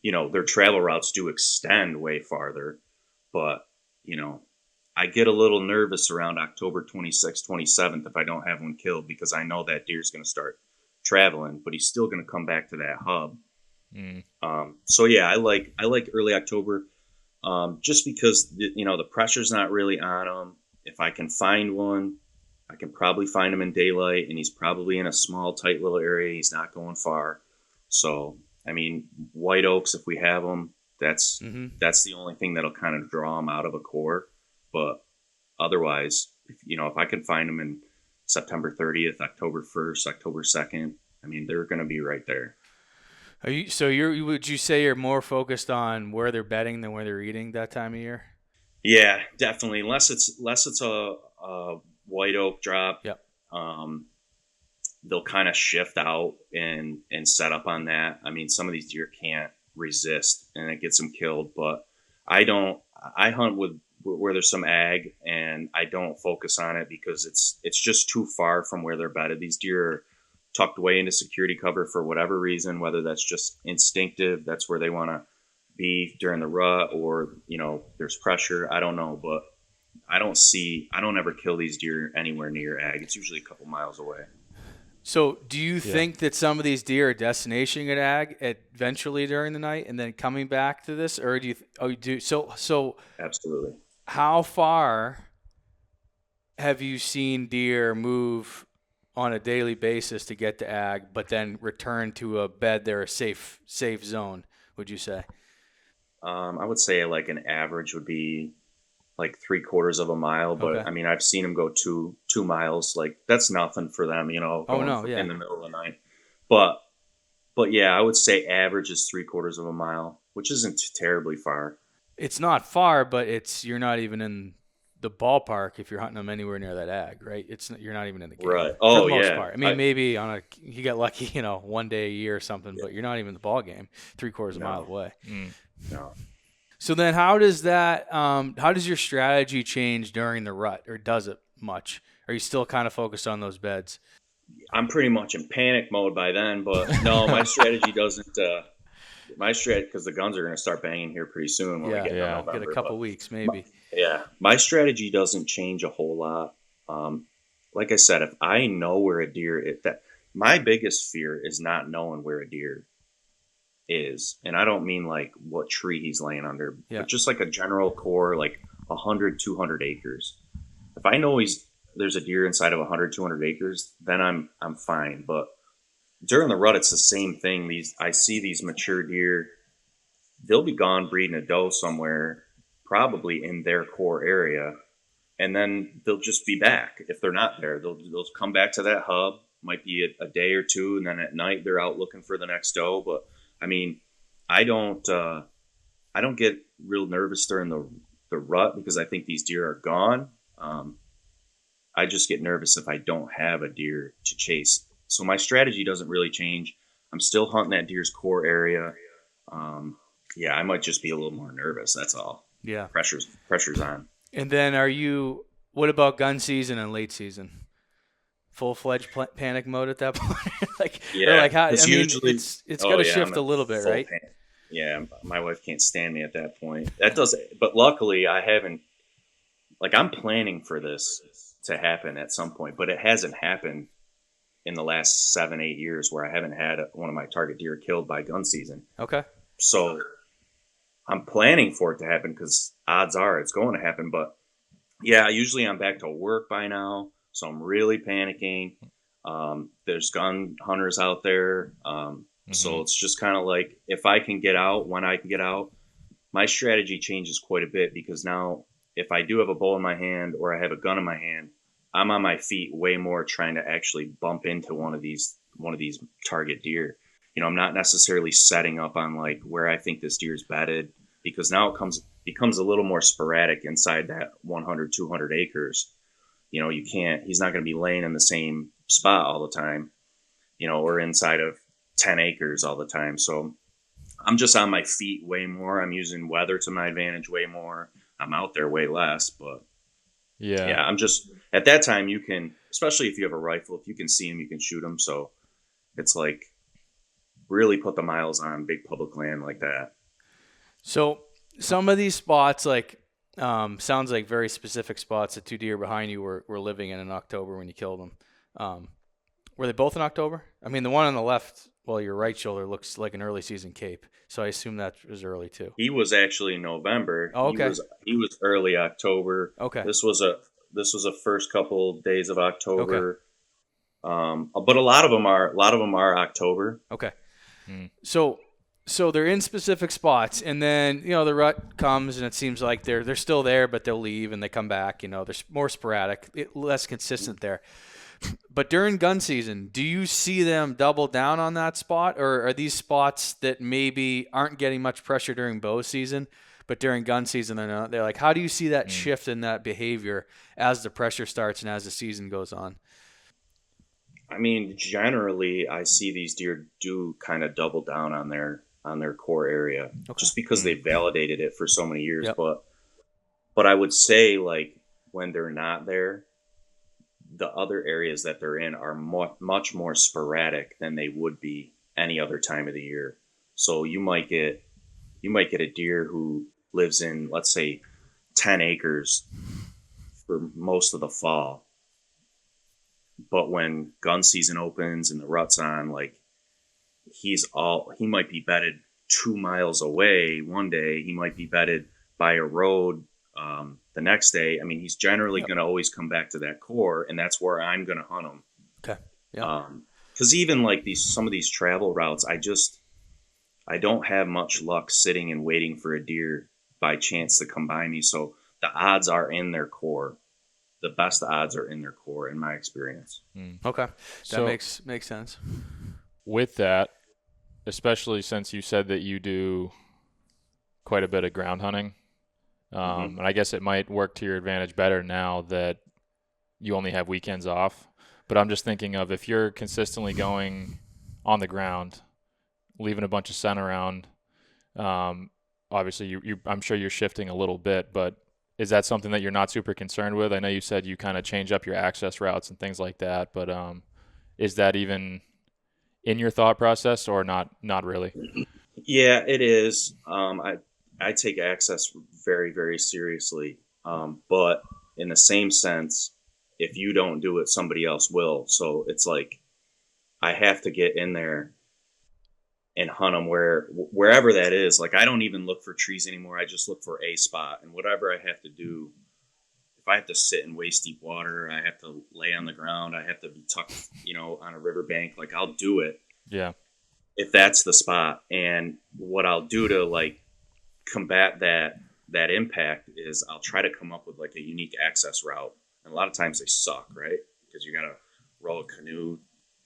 A: you know, their travel routes do extend way farther, but you know, I get a little nervous around October 26th, 27th if I don't have one killed because I know that deer's going to start traveling, but he's still going to come back to that hub. So yeah, I like early October. Just because, you know, the pressure's not really on him. If I can find one, I can probably find him in daylight, and he's probably in a small, tight little area. He's not going far. So, I mean, white oaks, if we have them, that's the only thing that'll kind of draw him out of a core. But otherwise, if I can find them in September 30th, October 1st, October 2nd, I mean, they're going to be right there.
B: Would you say you're more focused on where they're bedding than where they're eating that time of year?
A: Yeah, definitely. Unless it's a white oak drop.
B: Yep.
A: They'll kind of shift out and set up on that. I mean, some of these deer can't resist and it gets them killed, but I hunt with where there's some ag, and I don't focus on it because it's just too far from where they're bedded. These deer are tucked away into security cover for whatever reason, whether that's just instinctive, that's where they want to be during the rut, or there's pressure. I don't know, but I don't ever kill these deer anywhere near ag. It's usually a couple miles away.
B: So do you think that some of these deer are destinating at ag eventually during the night and then coming back to this, or do you do so
A: Absolutely.
B: How far have you seen deer move on a daily basis to get to ag, but then return to a bed they're a safe zone, would you say?
A: I would say like an average would be like 3/4 of a mile, but
B: Okay.
A: I mean, I've seen them go 2 miles. Like that's nothing for them, in the middle of the night. But yeah, I would say average is 3/4 of a mile, which isn't terribly far.
B: It's not far, but you're not even in the ballpark if you're hunting them anywhere near that ag, right? You're not even in the game.
A: Right.
B: For
A: Oh,
B: the most
A: yeah.
B: part. I mean, maybe you get lucky, one day a year or something, but you're not even in the ball game 3/4 of a mile away.
A: No.
B: So then how does your strategy change during the rut, or does it much? Are you still kind of focused on those beds?
A: I'm pretty much in panic mode by then, but no, my strategy doesn't. Because the guns are going to start banging here pretty soon when we get into November.
B: Get a couple weeks maybe.
A: My strategy doesn't change a whole lot. Like I said, if I know where a deer is, my biggest fear is not knowing where a deer is, and I don't mean like what tree he's laying under, but just like a general core, like 100, 200 acres. If I know there's a deer inside of 100, 200 acres, then I'm fine. But during the rut, it's the same thing. I see these mature deer, they'll be gone breeding a doe somewhere, probably in their core area, and then they'll just be back. If they're not there, they'll come back to that hub. Might be a day or two, and then at night they're out looking for the next doe. But I mean, I don't get real nervous during the rut because I think these deer are gone. I just get nervous if I don't have a deer to chase. So my strategy doesn't really change. I'm still hunting that deer's core area. I might just be a little more nervous. That's all.
B: Yeah.
A: Pressure's on.
B: And then what about gun season and late season? Full-fledged panic mode at that point? It's got to shift a little bit, right?
A: Panic. Yeah, my wife can't stand me at that point. But luckily I haven't, I'm planning for this to happen at some point, but it hasn't happened in the last 7-8 years where I haven't had one of my target deer killed by gun season.
B: Okay.
A: So I'm planning for it to happen because odds are it's going to happen. But yeah, usually I'm back to work by now, so I'm really panicking. There's gun hunters out there. So it's just kind of like if I can get out, when I can get out, my strategy changes quite a bit because now if I do have a bow in my hand or I have a gun in my hand, I'm on my feet way more trying to actually bump into one of these target deer. I'm not necessarily setting up on like where I think this deer's bedded because now it becomes a little more sporadic inside that 100, 200 acres. He's not going to be laying in the same spot all the time, or inside of 10 acres all the time. So I'm just on my feet way more. I'm using weather to my advantage way more. I'm out there way less, but I'm just at that time you can, especially if you have a rifle, if you can see them, you can shoot them. So it's like really put the miles on big public land like that. So
B: some of these spots, sounds like very specific spots. The 2 deer behind you were living in October when you killed them. Were they both in October? I mean, the one on the left, your right shoulder looks like an early season cape. So I assume that was early too.
A: He was actually in November.
B: Oh, okay.
A: He was early October.
B: Okay.
A: This was a first couple days of October. Okay. But a lot of them are October.
B: Okay. So so they're in specific spots, and then the rut comes, and it seems like they're still there, but they'll leave and they come back. They're more sporadic, less consistent there. But during gun season, do you see them double down on that spot, or are these spots that maybe aren't getting much pressure during bow season, but during gun season they're not? They're like, how do you see that shift in that behavior as the pressure starts and as the season goes on?
A: I mean, generally, I see these deer do kind of double down on their core area, just because they validated it for so many years.
B: Yep.
A: But I would say, like, when they're not there, the other areas that they're in are much more sporadic than they would be any other time of the year. So you might get a deer who lives in, let's say, 10 acres for most of the fall. But when gun season opens and the rut's on, like, he might be bedded 2 miles away one day. He might be bedded by a road the next day. I mean, he's generally going to always come back to that core, and that's where I'm going to hunt him.
B: Okay. Yeah.
A: Because even like some of these travel routes, I don't have much luck sitting and waiting for a deer by chance to come by me. So the odds are in their core. The best odds are in their core, in my experience.
B: Okay. That makes sense.
D: With that, especially since you said that you do quite a bit of ground hunting, and I guess it might work to your advantage better now that you only have weekends off. But I'm just thinking of, if you're consistently going on the ground, leaving a bunch of scent around, obviously I'm sure you're shifting a little bit, but is that something that you're not super concerned with? I know you said you kind of change up your access routes and things like that, but is that even in your thought process, or not really?
A: Yeah, it is. I take access very, very seriously. But in the same sense, if you don't do it, somebody else will. So it's like, I have to get in there and hunt them wherever that is. Like, I don't even look for trees anymore. I just look for a spot, and whatever I have to do. If I have to sit in waist deep water, I have to lay on the ground, I have to be tucked, on a riverbank, like, I'll do it.
D: Yeah.
A: If that's the spot. And what I'll do to, like, combat that impact is I'll try to come up with, like, a unique access route. And a lot of times they suck, right? Because you got to row a canoe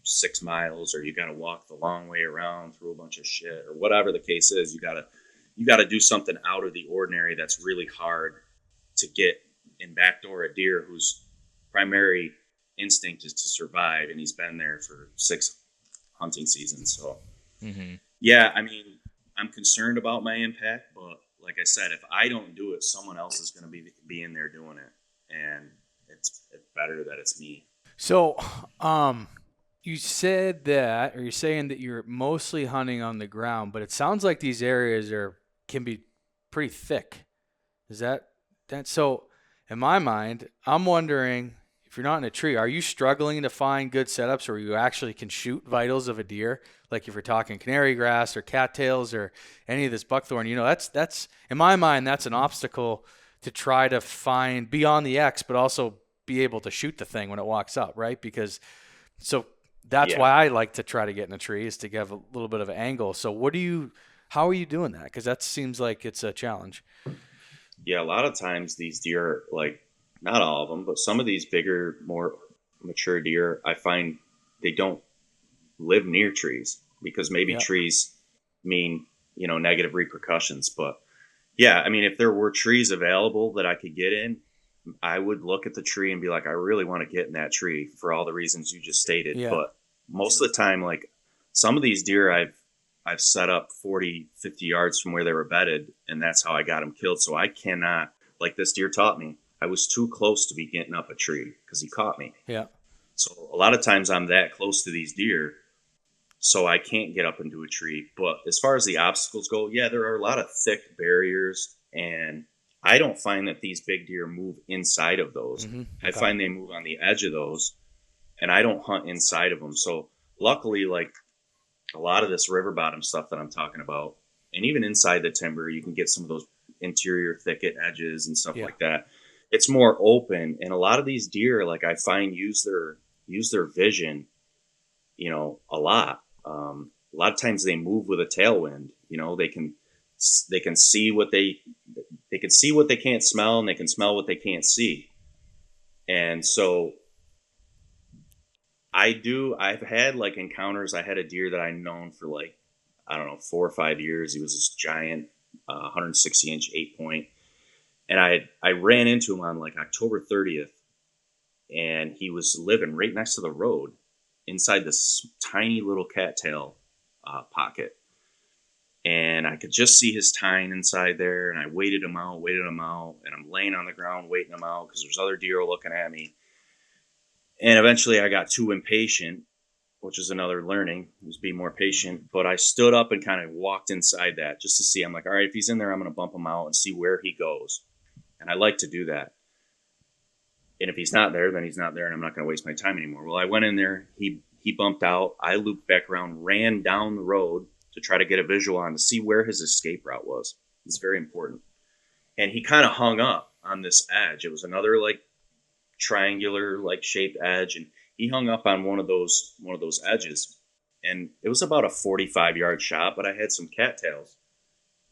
A: 6 miles, or you got to walk the long way around through a bunch of shit, or whatever the case is. You got to do something out of the ordinary that's really hard to get and backdoor a deer whose primary instinct is to survive, and he's been there for 6 hunting seasons. So yeah, I mean, I'm concerned about my impact, but like I said, if I don't do it, someone else is going to be in there doing it, and it's better that it's me.
B: So you said that, or you're saying that you're mostly hunting on the ground, but it sounds like these areas can be pretty thick. Is that so? In my mind, I'm wondering, if you're not in a tree, are you struggling to find good setups where you actually can shoot vitals of a deer? Like, if you're talking canary grass or cattails or any of this buckthorn, that's in my mind, that's an obstacle to try to find beyond the X, but also be able to shoot the thing when it walks up, right? That's why I like to try to get in a tree, is to give a little bit of an angle. So how are you doing that? Because that seems like it's a challenge.
A: Yeah, a lot of times these deer, like, not all of them, but some of these bigger, more mature deer, I find they don't live near trees, because maybe trees mean, negative repercussions. But yeah, I mean, if there were trees available that I could get in, I would look at the tree and be like, I really want to get in that tree for all the reasons you just stated. Yeah. But most of the time, like, some of these deer I've set up 40, 50 yards from where they were bedded, and that's how I got them killed. So I cannot, like, this deer taught me, I was too close to be getting up a tree because he caught me.
B: Yeah.
A: So a lot of times I'm that close to these deer, so I can't get up into a tree. But as far as the obstacles go, yeah, there are a lot of thick barriers, and I don't find that these big deer move inside of those. I find they move on the edge of those, and I don't hunt inside of them. So luckily, like, a lot of this river bottom stuff that I'm talking about, and even inside the timber, you can get some of those interior thicket edges and stuff like that. It's more open, and a lot of these deer, like, I find use their vision, a lot. a lot of times they move with a tailwind. You know, they can see what they can see what they can't smell, and they can smell what they can't see. And so I've had like encounters. I had a deer that I known for like, I don't know, 4 or 5 years. He was this giant 160-inch 8-point. And I ran into him on like October 30th, and he was living right next to the road inside this tiny little cattail pocket. And I could just see his tine inside there, and I waited him out, and I'm laying on the ground waiting him out because there's other deer looking at me. And eventually I got too impatient, which is another learning, was be more patient. But I stood up and kind of walked inside that just to see. I'm like, all right, if he's in there, I'm going to bump him out and see where he goes. And I like to do that. And if he's not there, then he's not there, and I'm not going to waste my time anymore. Well, I went in there. He bumped out. I looped back around, ran down the road to try to get a visual on to see where his escape route was. It's very important. And he kind of hung up on this edge. It was another like triangular like shaped edge, and he hung up on one of those edges. And it was about a 45-yard shot, but I had some cattails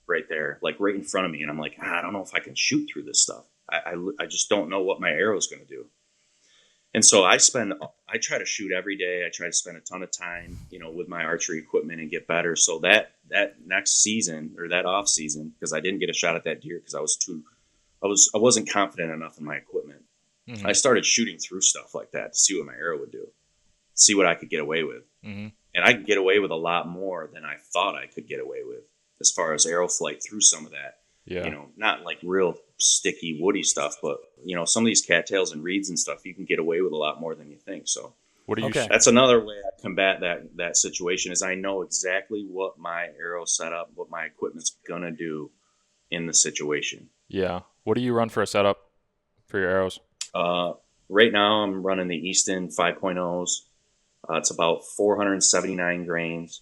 A: right there, like right in front of me. And I'm like, I don't know if I can shoot through this stuff. I just don't know what my arrow is going to do. And so I try to shoot every day. I try to spend a ton of time, you know, with my archery equipment and get better. So that next season, or that off season, because I didn't get a shot at that deer because I wasn't confident enough in my equipment. Mm-hmm. I started shooting through stuff like that to see what my arrow would do, see what I could get away with. Mm-hmm. And I could get away with a lot more than I thought I could get away with as far as arrow flight through some of that. Yeah. You know, not like real sticky, woody stuff, but, you know, some of these cattails and reeds and stuff, you can get away with a lot more than you think. So that's another way I combat that situation is I know exactly what my arrow setup, what my equipment's going to do in the situation.
D: Yeah. What do you run for a setup for your arrows?
A: Right now I'm running the Easton 5.0s. It's about 479 grains.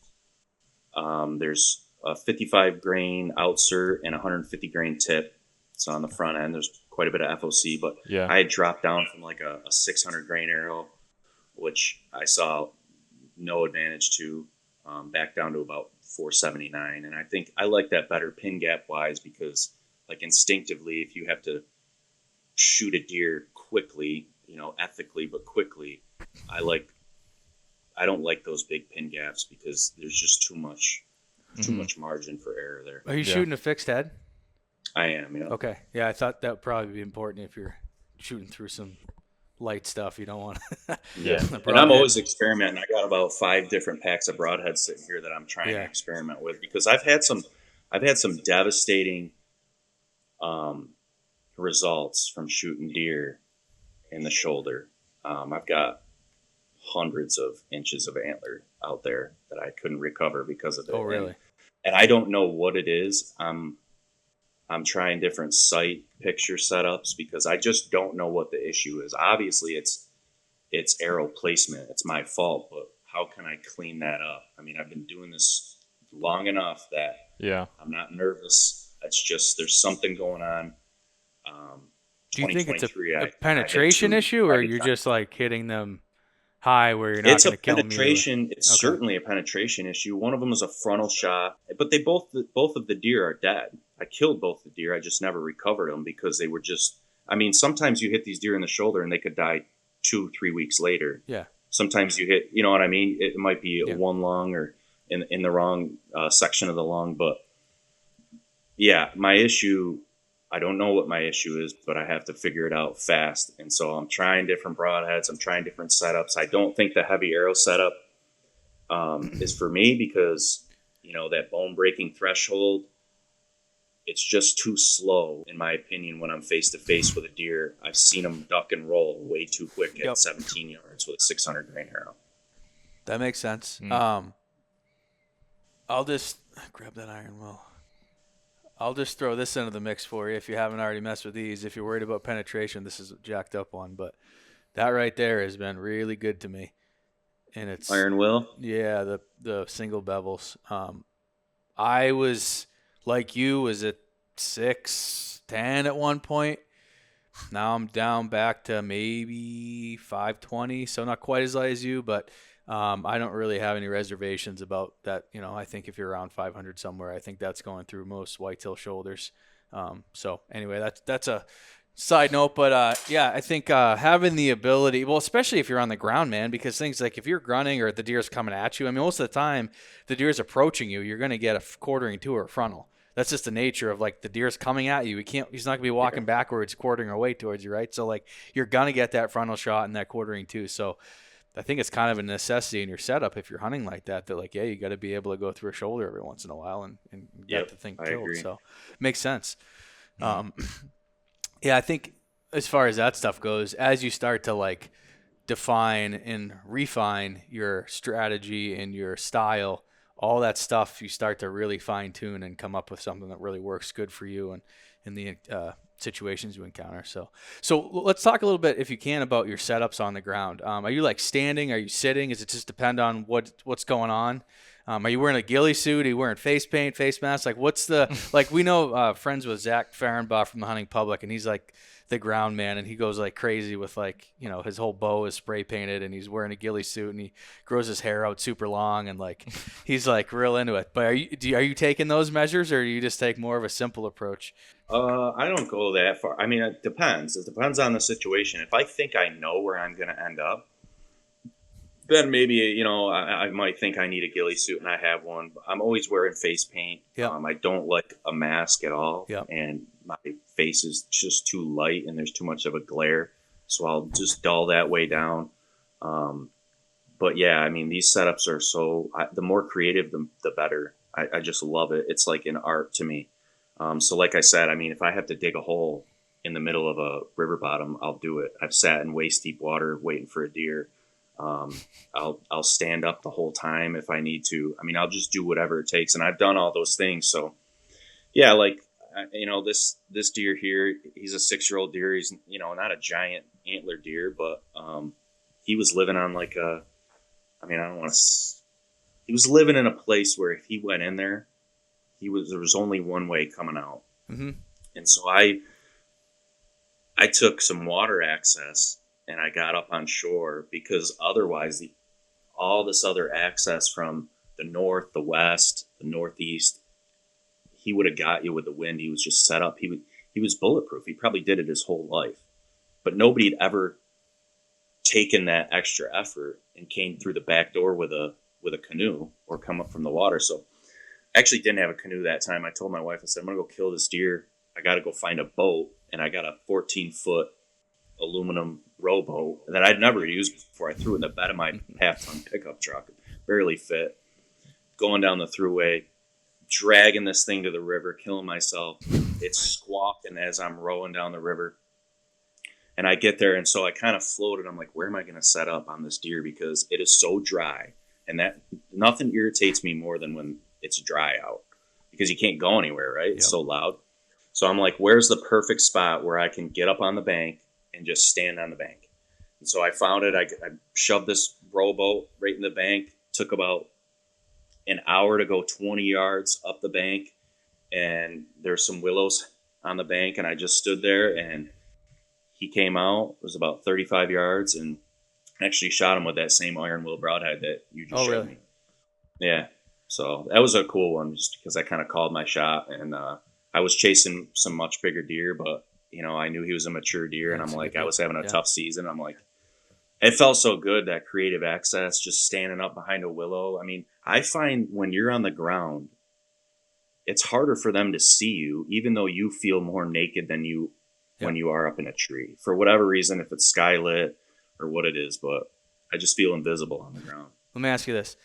A: There's a 55 grain outsert and 150 grain tip. It's on the front end. There's quite a bit of FOC, but yeah. I had dropped down from like a 600 grain arrow, which I saw no advantage to, back down to about 479. And I think I like that better pin gap wise because like instinctively, if you have to shoot a deer quickly, you know, ethically, but quickly, I don't like those big pin gaps because there's just too much margin for error there.
B: Are you shooting a fixed head?
A: I am, yeah.
B: Okay. Yeah, I thought that would probably be important if you're shooting through some light stuff. You don't want to.
A: Yeah. And I'm always experimenting. I got about 5 different packs of broadheads sitting here that I'm trying to experiment with because I've had some devastating results from shooting deer in the shoulder. I've got hundreds of inches of antler out there that I couldn't recover because of it.
B: Oh, really?
A: And I don't know what it is. I'm trying different sight picture setups because I just don't know what the issue is. Obviously, it's arrow placement. It's my fault, but how can I clean that up? I mean, I've been doing this long enough that I'm not nervous. It's just there's something going on.
B: Do you think it's a penetration issue, or you're just like hitting them high where you're not going to kill them?
A: It's certainly a penetration issue. One of them was a frontal shot, but they both of the deer are dead. I killed both the deer. I just never recovered them because they were just. I mean, sometimes you hit these deer in the shoulder and they could die 2-3 weeks later.
B: Yeah.
A: Sometimes you hit, you know what I mean? It might be one lung or in the wrong section of the lung, but yeah, my issue. I don't know what my issue is, but I have to figure it out fast. And so I'm trying different broadheads. I'm trying different setups. I don't think the heavy arrow setup is for me because, you know, that bone breaking threshold, it's just too slow, in my opinion, when I'm face to face with a deer. I've seen them duck and roll way too quick at 17 yards with a 600 grain arrow.
B: That makes sense. I'll just grab that iron well. I'll just throw this into the mix for you if you haven't already messed with these. If you're worried about penetration, this is a jacked up one. But that right there has been really good to me. And it's
A: iron will?
B: Yeah, the single bevels. I was, like you, was at 610 at one point. Now I'm down back to maybe 520, so not quite as light as you, but I don't really have any reservations about that. I think if you're around 500 somewhere, I think that's going through most whitetail shoulders. So anyway, that's a side note, but yeah, I think having the ability, well, especially if you're on the ground, man, because things like if you're grunting or the deer's coming at you, I mean, most of the time the deer's approaching you, you're going to get a quartering to or a frontal. That's just the nature of like the deer's coming at you. He's not gonna be walking backwards, quartering away towards you, right? So like you're gonna get that frontal shot and that quartering too. So I think it's kind of a necessity in your setup if you're hunting like that. That like, yeah, you got to be able to go through a shoulder every once in a while and get the thing killed.
A: Agree.
B: So makes sense. Yeah, I think as far as that stuff goes, as you start to like define and refine your strategy and your style, all that stuff you start to really fine tune and come up with something that really works good for you and in the situations you encounter. So let's talk a little bit, if you can, about your setups on the ground. Are you like standing? Are you sitting? Does it just depend on what's going on? Are you wearing a ghillie suit? Are you wearing face paint, face mask? Like what's the, like we know friends with Zach Fahrenbach from the Hunting Public, and he's like the ground man, and he goes like crazy with like, his whole bow is spray painted and he's wearing a ghillie suit and he grows his hair out super long and like he's like real into it. But are you taking those measures, or do you just take more of a simple approach?
A: I don't go that far. I mean, it depends. It depends on the situation. If I think I know where I'm going to end up, then maybe, I might think I need a ghillie suit and I have one. I'm always wearing face paint.
B: Yep.
A: I don't like a mask at all.
B: Yep.
A: And my face is just too light and there's too much of a glare. So I'll just dull that way down. But yeah, I mean, these setups are the more creative, the better. I just love it. It's like an art to me. So like I said, I mean, if I have to dig a hole in the middle of a river bottom, I'll do it. I've sat in waist deep water waiting for a deer. I'll stand up the whole time if I need to. I mean, I'll just do whatever it takes. And I've done all those things. So yeah, like, this deer here, he's a 6-year-old deer. He's, not a giant antler deer, but, he was living on like he was living in a place where if he went in there, there was only one way coming out.
B: Mm-hmm.
A: And so I took some water access and I got up on shore, because otherwise all this other access from the north, the west, the northeast, he would have got you with the wind. He was just set up. He was bulletproof. He probably did it his whole life, but nobody had ever taken that extra effort and came through the back door with a canoe or come up from the water. So I actually didn't have a canoe that time. I told my wife, I said, I'm going to go kill this deer. I got to go find a boat. And I got a 14-foot aluminum rowboat that I'd never used before. I threw it in the bed of my half-ton pickup truck. Barely fit. Going down the thruway, dragging this thing to the river, killing myself. It's squawking as I'm rowing down the river. And I get there, and so I kind of floated. I'm like, where am I going to set up on this deer? Because it is so dry. And that nothing irritates me more than when it's dry out, because you can't go anywhere, right? It's so loud. So I'm like, where's the perfect spot where I can get up on the bank and just stand on the bank? And so I found it. I shoved this rowboat right in the bank. Took about an hour to go 20 yards up the bank. And there's some willows on the bank. And I just stood there, and he came out. It was about 35 yards, and actually shot him with that same iron will broadhead that you just showed me. Yeah. So that was a cool one, just because I kind of called my shot, and I was chasing some much bigger deer, but I knew he was a mature deer, and I'm like, I was having a tough season. I'm like, it felt so good, that creative access, just standing up behind a willow. I mean, I find when you're on the ground, it's harder for them to see you, even though you feel more naked than you when you are up in a tree, for whatever reason, if it's skylit or what it is, but I just feel invisible on the ground.
B: Let me ask you this.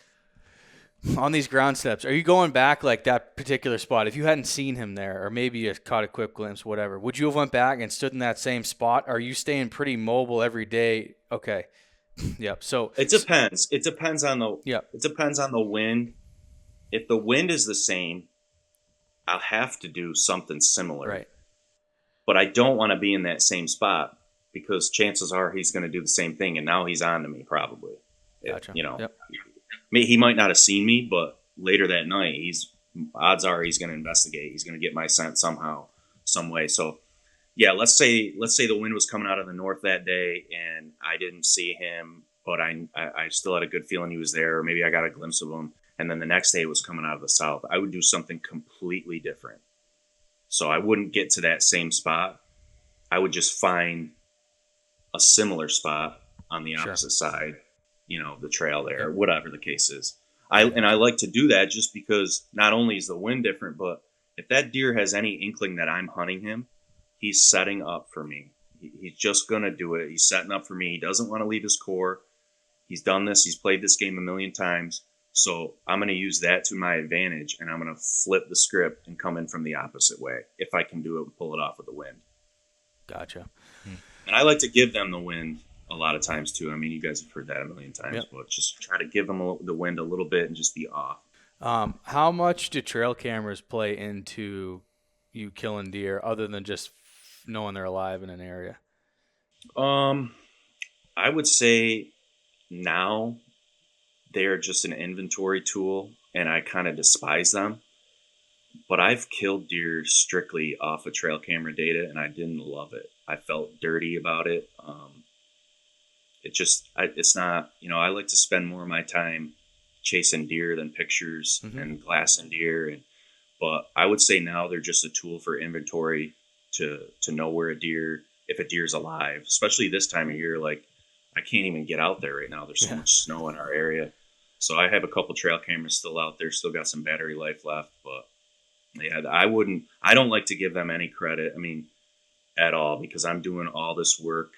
B: On these ground steps, are you going back like that particular spot? If you hadn't seen him there, or maybe you caught a quick glimpse, whatever, would you have went back and stood in that same spot? Or are you staying pretty mobile every day? Okay. Yep. So
A: it depends. It depends on the
B: Yep.
A: It depends on the wind. If the wind is the same, I'll have to do something similar.
B: Right.
A: But I don't want to be in that same spot, because chances are he's going to do the same thing, and now he's on to me probably.
B: Gotcha. Yep.
A: He might not have seen me, but later that night, odds are he's going to investigate. He's going to get my scent somehow, some way. So, yeah, let's say the wind was coming out of the north that day, and I didn't see him but I still had a good feeling he was there, or maybe I got a glimpse of him. And then the next day it was coming out of the south. I would do something completely different. So I wouldn't get to that same spot. I would just find a similar spot on the opposite side, the trail there, whatever the case is. I like to do that just because not only is the wind different, but if that deer has any inkling that I'm hunting him, he's setting up for me. He's just going to do it. He's setting up for me. He doesn't want to leave his core. He's done this. He's played this game a million times. So I'm going to use that to my advantage, and I'm going to flip the script and come in from the opposite way if I can do it and pull it off with the wind.
B: Gotcha.
A: And I like to give them the wind a lot of times too. I mean, you guys have heard that a million times, but just try to give them the wind a little bit and just be off.
B: How much do trail cameras play into you killing deer other than just knowing they're alive in an area?
A: I would say now they're just an inventory tool, and I kind of despise them. But I've killed deer strictly off of trail camera data, and I didn't love it. I felt dirty about it. It's not, I like to spend more of my time chasing deer than pictures and glassing deer. But I would say now they're just a tool for inventory to know where if a deer's alive, especially this time of year. Like, I can't even get out there right now. There's so much snow in our area. So I have a couple trail cameras still out there, still got some battery life left. But yeah, I don't like to give them any credit. I mean, at all, because I'm doing all this work.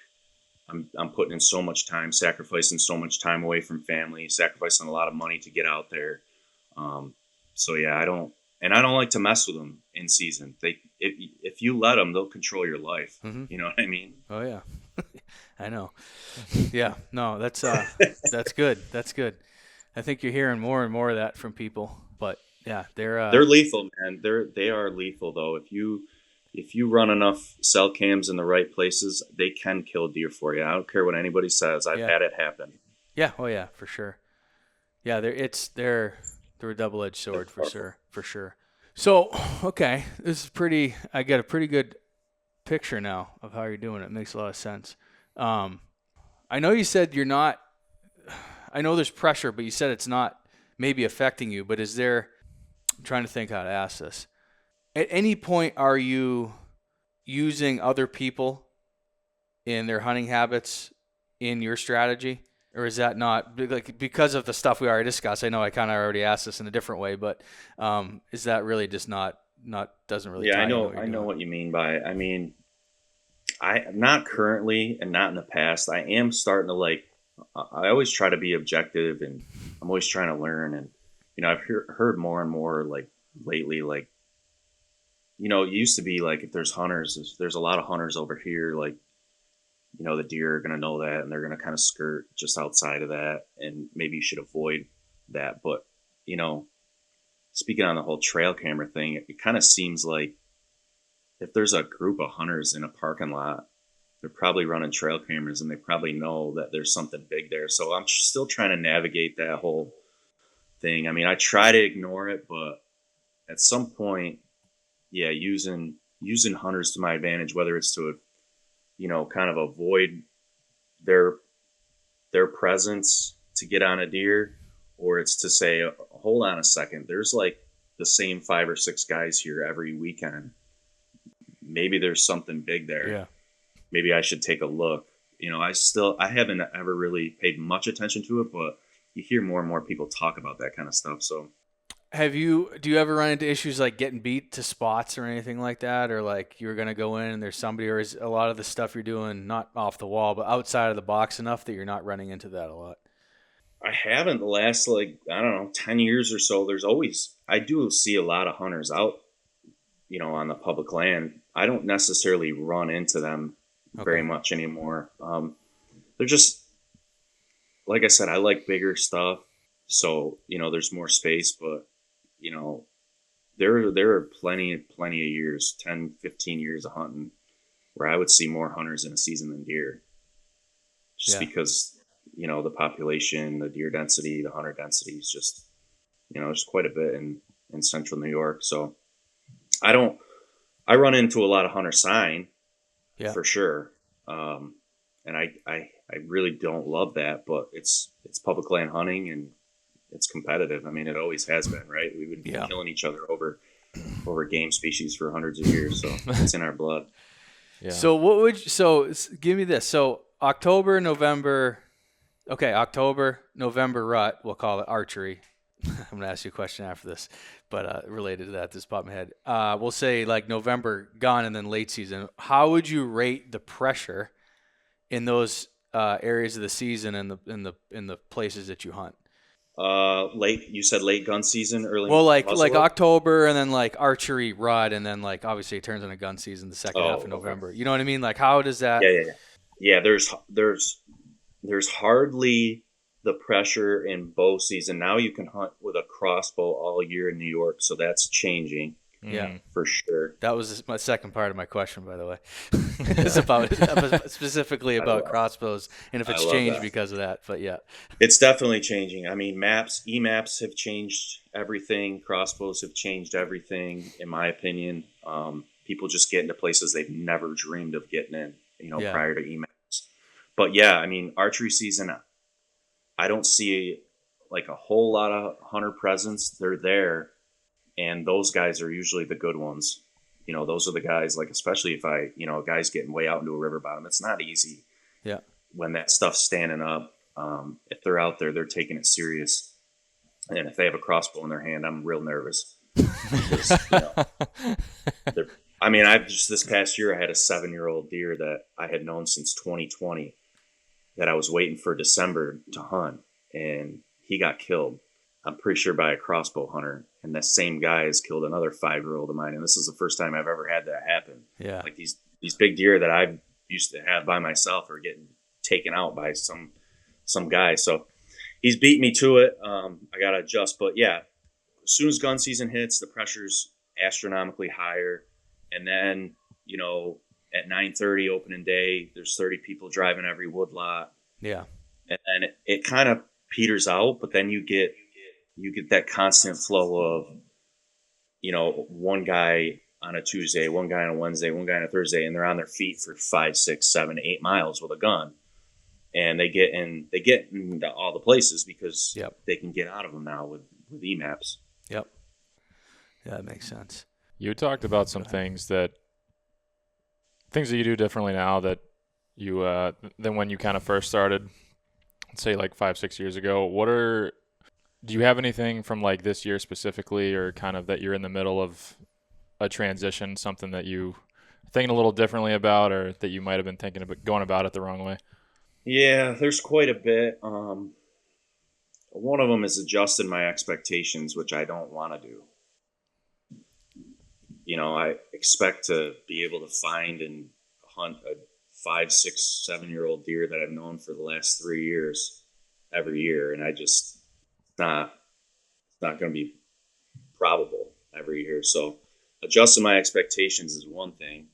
A: I'm putting in so much time, sacrificing so much time away from family, sacrificing a lot of money to get out there. So yeah, I don't like to mess with them in season. If you let them, they'll control your life. You know what I mean?
B: Oh yeah, I know. Yeah, no, that's good. That's good. I think you're hearing more and more of that from people. But yeah, they're
A: lethal, man. They are lethal though. If you run enough cell cams in the right places, they can kill deer for you. I don't care what anybody says. I've had it happen.
B: Yeah. Oh yeah, for sure. Yeah, they're a double-edged sword for sure. So, okay, I get a pretty good picture now of how you're doing it. It makes a lot of sense. I know you said I know there's pressure, but you said it's not maybe affecting you, but I'm trying to think how to ask this. At any point, are you using other people in their hunting habits in your strategy? Or is that not, like, because of the stuff we already discussed? I know I kind of already asked this in a different way, but is that really just not doesn't really tie into what you're doing?
A: What you mean by it. I mean, I not currently and not in the past. I am starting to I always try to be objective, and I'm always trying to learn. And, I've heard more and more lately, it used to be if there's hunters, there's a lot of hunters over here, the deer are going to know that, and they're going to kind of skirt just outside of that, and maybe you should avoid that. But, speaking on the whole trail camera thing, it kind of seems like if there's a group of hunters in a parking lot, they're probably running trail cameras, and they probably know that there's something big there. So I'm still trying to navigate that whole thing. I mean, I try to ignore it, but at some point, yeah, using hunters to my advantage, whether it's to, kind of avoid their presence to get on a deer, or it's to say, hold on a second, there's the same 5 or 6 guys here every weekend. Maybe there's something big there.
B: Yeah.
A: Maybe I should take a look. I haven't ever really paid much attention to it, but you hear more and more people talk about that kind of stuff. So
B: do you ever run into issues like getting beat to spots or anything like that? Or you're going to go in and there's somebody, or is a lot of the stuff you're doing not off the wall, but outside of the box enough that you're not running into that a lot?
A: I haven't the last 10 years or so. I do see a lot of hunters out, on the public land. I don't necessarily run into them very much anymore. They're just, like I said, I like bigger stuff. So, there's more space, but there are plenty of years, 10, 15 years of hunting where I would see more hunters in a season than deer. Just because, the population, the deer density, the hunter density is just, there's quite a bit in central New York. So I run into a lot of hunter sign for sure. and I really don't love that, but it's public land hunting and it's competitive. I mean, it always has been, right? We've been killing each other over game species for hundreds of years, so it's in our blood.
B: Yeah. So give me this. So October, November rut, we'll call it archery. I'm going to ask you a question after this, but related to that, this popped in my head. We'll say like November gun and then late season. How would you rate the pressure in those areas of the season and in the places that you hunt?
A: You said late gun season, early.
B: Well, like October and then like archery rut, and then like obviously it turns into gun season the second half of November. You know what I mean? Like how does that?
A: Yeah. There's hardly the pressure in bow season. Now you can hunt with a crossbow all year in New York, so that's changing.
B: Yeah,
A: for sure.
B: That was my second part of my question, by the way. It's about specifically about crossbows and if it's changed because of that. But yeah,
A: it's definitely changing. I mean, e-maps have changed everything. Crossbows have changed everything, in my opinion. People just get into places they've never dreamed of getting in, prior to e-maps. But yeah, I mean, archery season, I don't see like a whole lot of hunter presence. They're there. And those guys are usually the good ones. Those are the guys, like, especially if a guy's getting way out into a river bottom, it's not easy.
B: Yeah.
A: When that stuff's standing up, if they're out there, they're taking it serious. And if they have a crossbow in their hand, I'm real nervous. Because, this past year, I had a 7-year-old deer that I had known since 2020 that I was waiting for December to hunt. And he got killed. I'm pretty sure by a crossbow hunter, and that same guy has killed another 5-year-old of mine. And this is the first time I've ever had that happen. Yeah. Like these big deer that I used to have by myself are getting taken out by some guy. So he's beat me to it. I got to adjust, but yeah, as soon as gun season hits, the pressure's astronomically higher. And then, at 9:30 opening day, there's 30 people driving every woodlot.
B: Yeah.
A: And it kind of peters out, but then you get that constant flow of, one guy on a Tuesday, one guy on a Wednesday, one guy on a Thursday, and they're on their feet for 5, 6, 7, 8 miles with a gun. And they get into all the places because they can get out of them now with e-maps.
B: Yep. Yeah, that makes sense.
D: You talked about some things that you do differently now that you than when you kind of first started, say like 5, 6 years ago. Do you have anything from like this year specifically, or kind of that you're in the middle of a transition, something that you are thinking a little differently about, or that you might have been thinking about going about it the wrong way?
A: Yeah, there's quite a bit. One of them is adjusting my expectations, which I don't want to do. I expect to be able to find and hunt a 5, 6, 7-year-old deer that I've known for the last 3 years every year, and it's not going to be probable every year. So adjusting my expectations is one thing.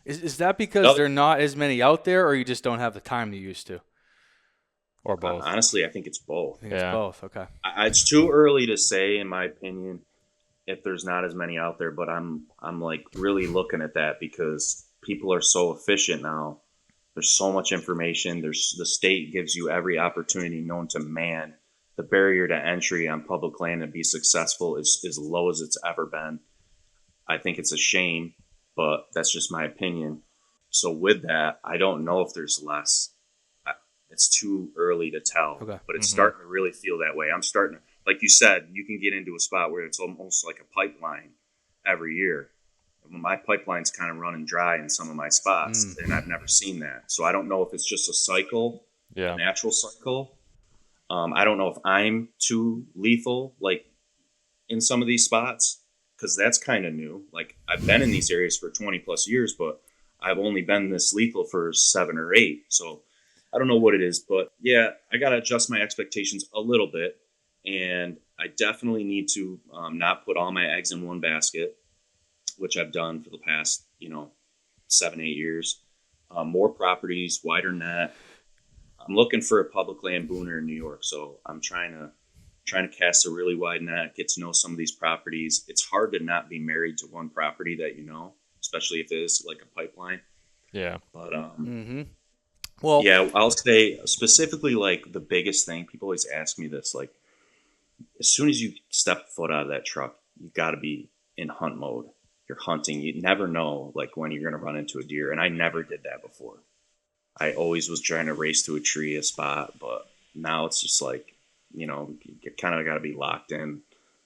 B: Is that because there are not as many out there, or you just don't have the time you used to? Or both?
A: Honestly, I think it's both.
B: It's both. Okay.
A: It's too early to say, in my opinion, if there's not as many out there, but I'm like really looking at that because people are so efficient now. There's so much information. The state gives you every opportunity known to man. The barrier to entry on public land and be successful is as low as it's ever been. I think it's a shame, but that's just my opinion. So with that, I don't know if there's less. It's too early to tell, but it's starting to really feel that way. I'm starting to, like you said, you can get into a spot where it's almost like a pipeline every year. My pipeline's kind of running dry in some of my spots, and I've never seen that. So I don't know if it's just a cycle, a natural cycle. I don't know if I'm too lethal, like in some of these spots, because that's kind of new. Like I've been in these areas for 20 plus years, but I've only been this lethal for 7 or 8. So I don't know what it is, but yeah, I got to adjust my expectations a little bit. And I definitely need to not put all my eggs in one basket, which I've done for the past, 7, 8 years. More properties, wider net. I'm looking for a public land booner in New York, so I'm trying to cast a really wide net, get to know some of these properties. It's hard to not be married to one property that especially if it is like a pipeline.
D: Yeah.
A: But
B: Well,
A: Yeah, I'll say specifically, like, the biggest thing, people always ask me this, like, as soon as you step foot out of that truck, you got to be in hunt mode. You're hunting. You never know, like, when you're going to run into a deer. And I never did that before. I always was trying to race to a tree, a spot, but now it's just like, you kind of got to be locked in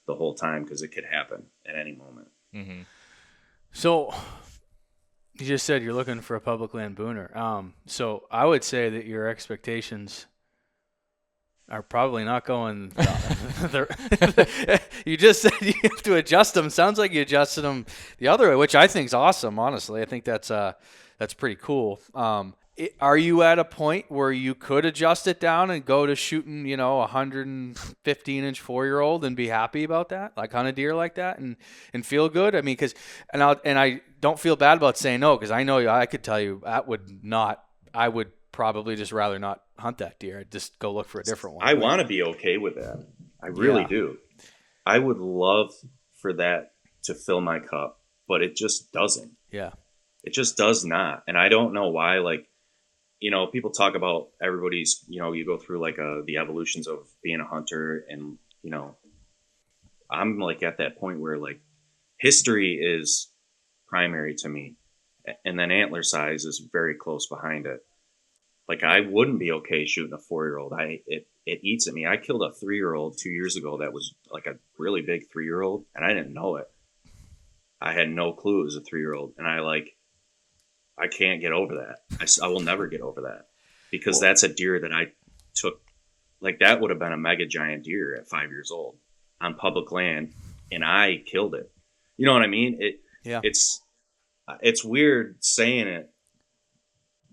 A: the whole time because it could happen at any moment.
D: Mm-hmm.
B: so you just said you're looking for a public land booner. So I would say that your expectations are probably not going. You just said you have to adjust them. Sounds like you adjusted them the other way, which I think is awesome. Honestly, I think that's pretty cool. Are you at a point where you could adjust it down and go to shooting, a 115-inch 4-year-old and be happy about that, like hunt a deer like that and feel good? I mean, I don't feel bad about saying no, because I know I could tell you I would probably just rather not hunt that deer. I'd just go look for a different one.
A: I want to be okay with that. I really do. I would love for that to fill my cup, but it just doesn't.
B: Yeah.
A: It just does not. And I don't know why. Like, people talk about everybody's, you go through like the evolutions of being a hunter, and, I'm like at that point where like history is primary to me, and then antler size is very close behind it. Like, I wouldn't be okay shooting a 4-year-old. It eats at me. I killed a 3-year-old 2 years ago that was like a really big 3-year-old, and I didn't know it. I had no clue it was a 3-year-old, and I can't get over that. I will never get over that, because that's a deer that I took. Like, that would have been a mega giant deer at 5 years old on public land, and I killed it. You know what I mean? It's weird saying it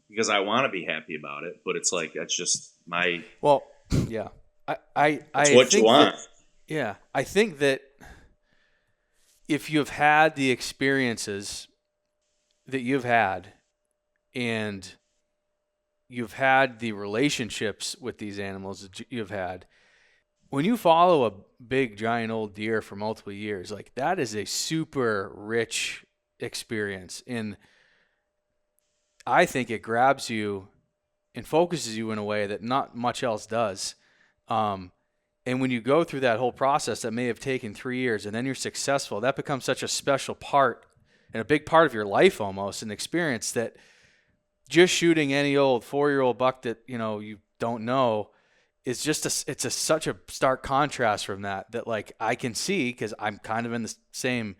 A: because I want to be happy about it, but it's like, that's just my.
B: Well, yeah,
A: It's what you want.
B: I think that if you've had the experiences that you've had, and you've had the relationships with these animals that you've had, when you follow a big giant old deer for multiple years, like, that is a super rich experience. And I think it grabs you and focuses you in a way that not much else does. And when you go through that whole process that may have taken 3 years, and then you're successful, that becomes such a special part and a big part of your life, almost an experience, that just shooting any old 4-year-old buck that, you don't know is just such a stark contrast from that like I can see, because I'm kind of in the same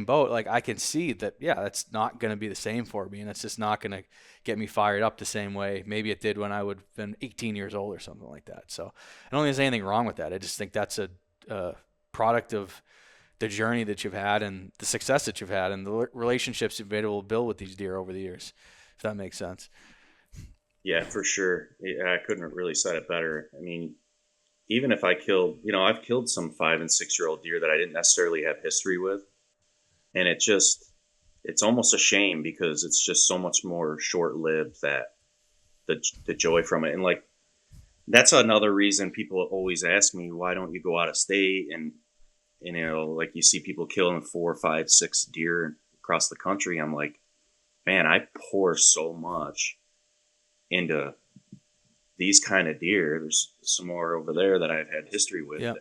B: boat. Like, I can see that, that's not going to be the same for me, and it's just not going to get me fired up the same way maybe it did when I would have been 18 years old or something like that. So I don't think there's anything wrong with that. I just think that's a product of the journey that you've had and the success that you've had and the relationships you've been able to build with these deer over the years, if that makes sense.
A: Yeah, for sure. I couldn't have really said it better. I mean, even if I killed, I've killed some 5 and 6-year-old deer that I didn't necessarily have history with. And it's almost a shame, because it's just so much more short-lived, that the joy from it. And like, that's another reason people always ask me, why don't you go out of state? And like, you see people killing 4, 5, 6 deer across the country. I'm like, man, I pour so much into these kind of deer. There's some more over there that I've had history with.
B: Yeah.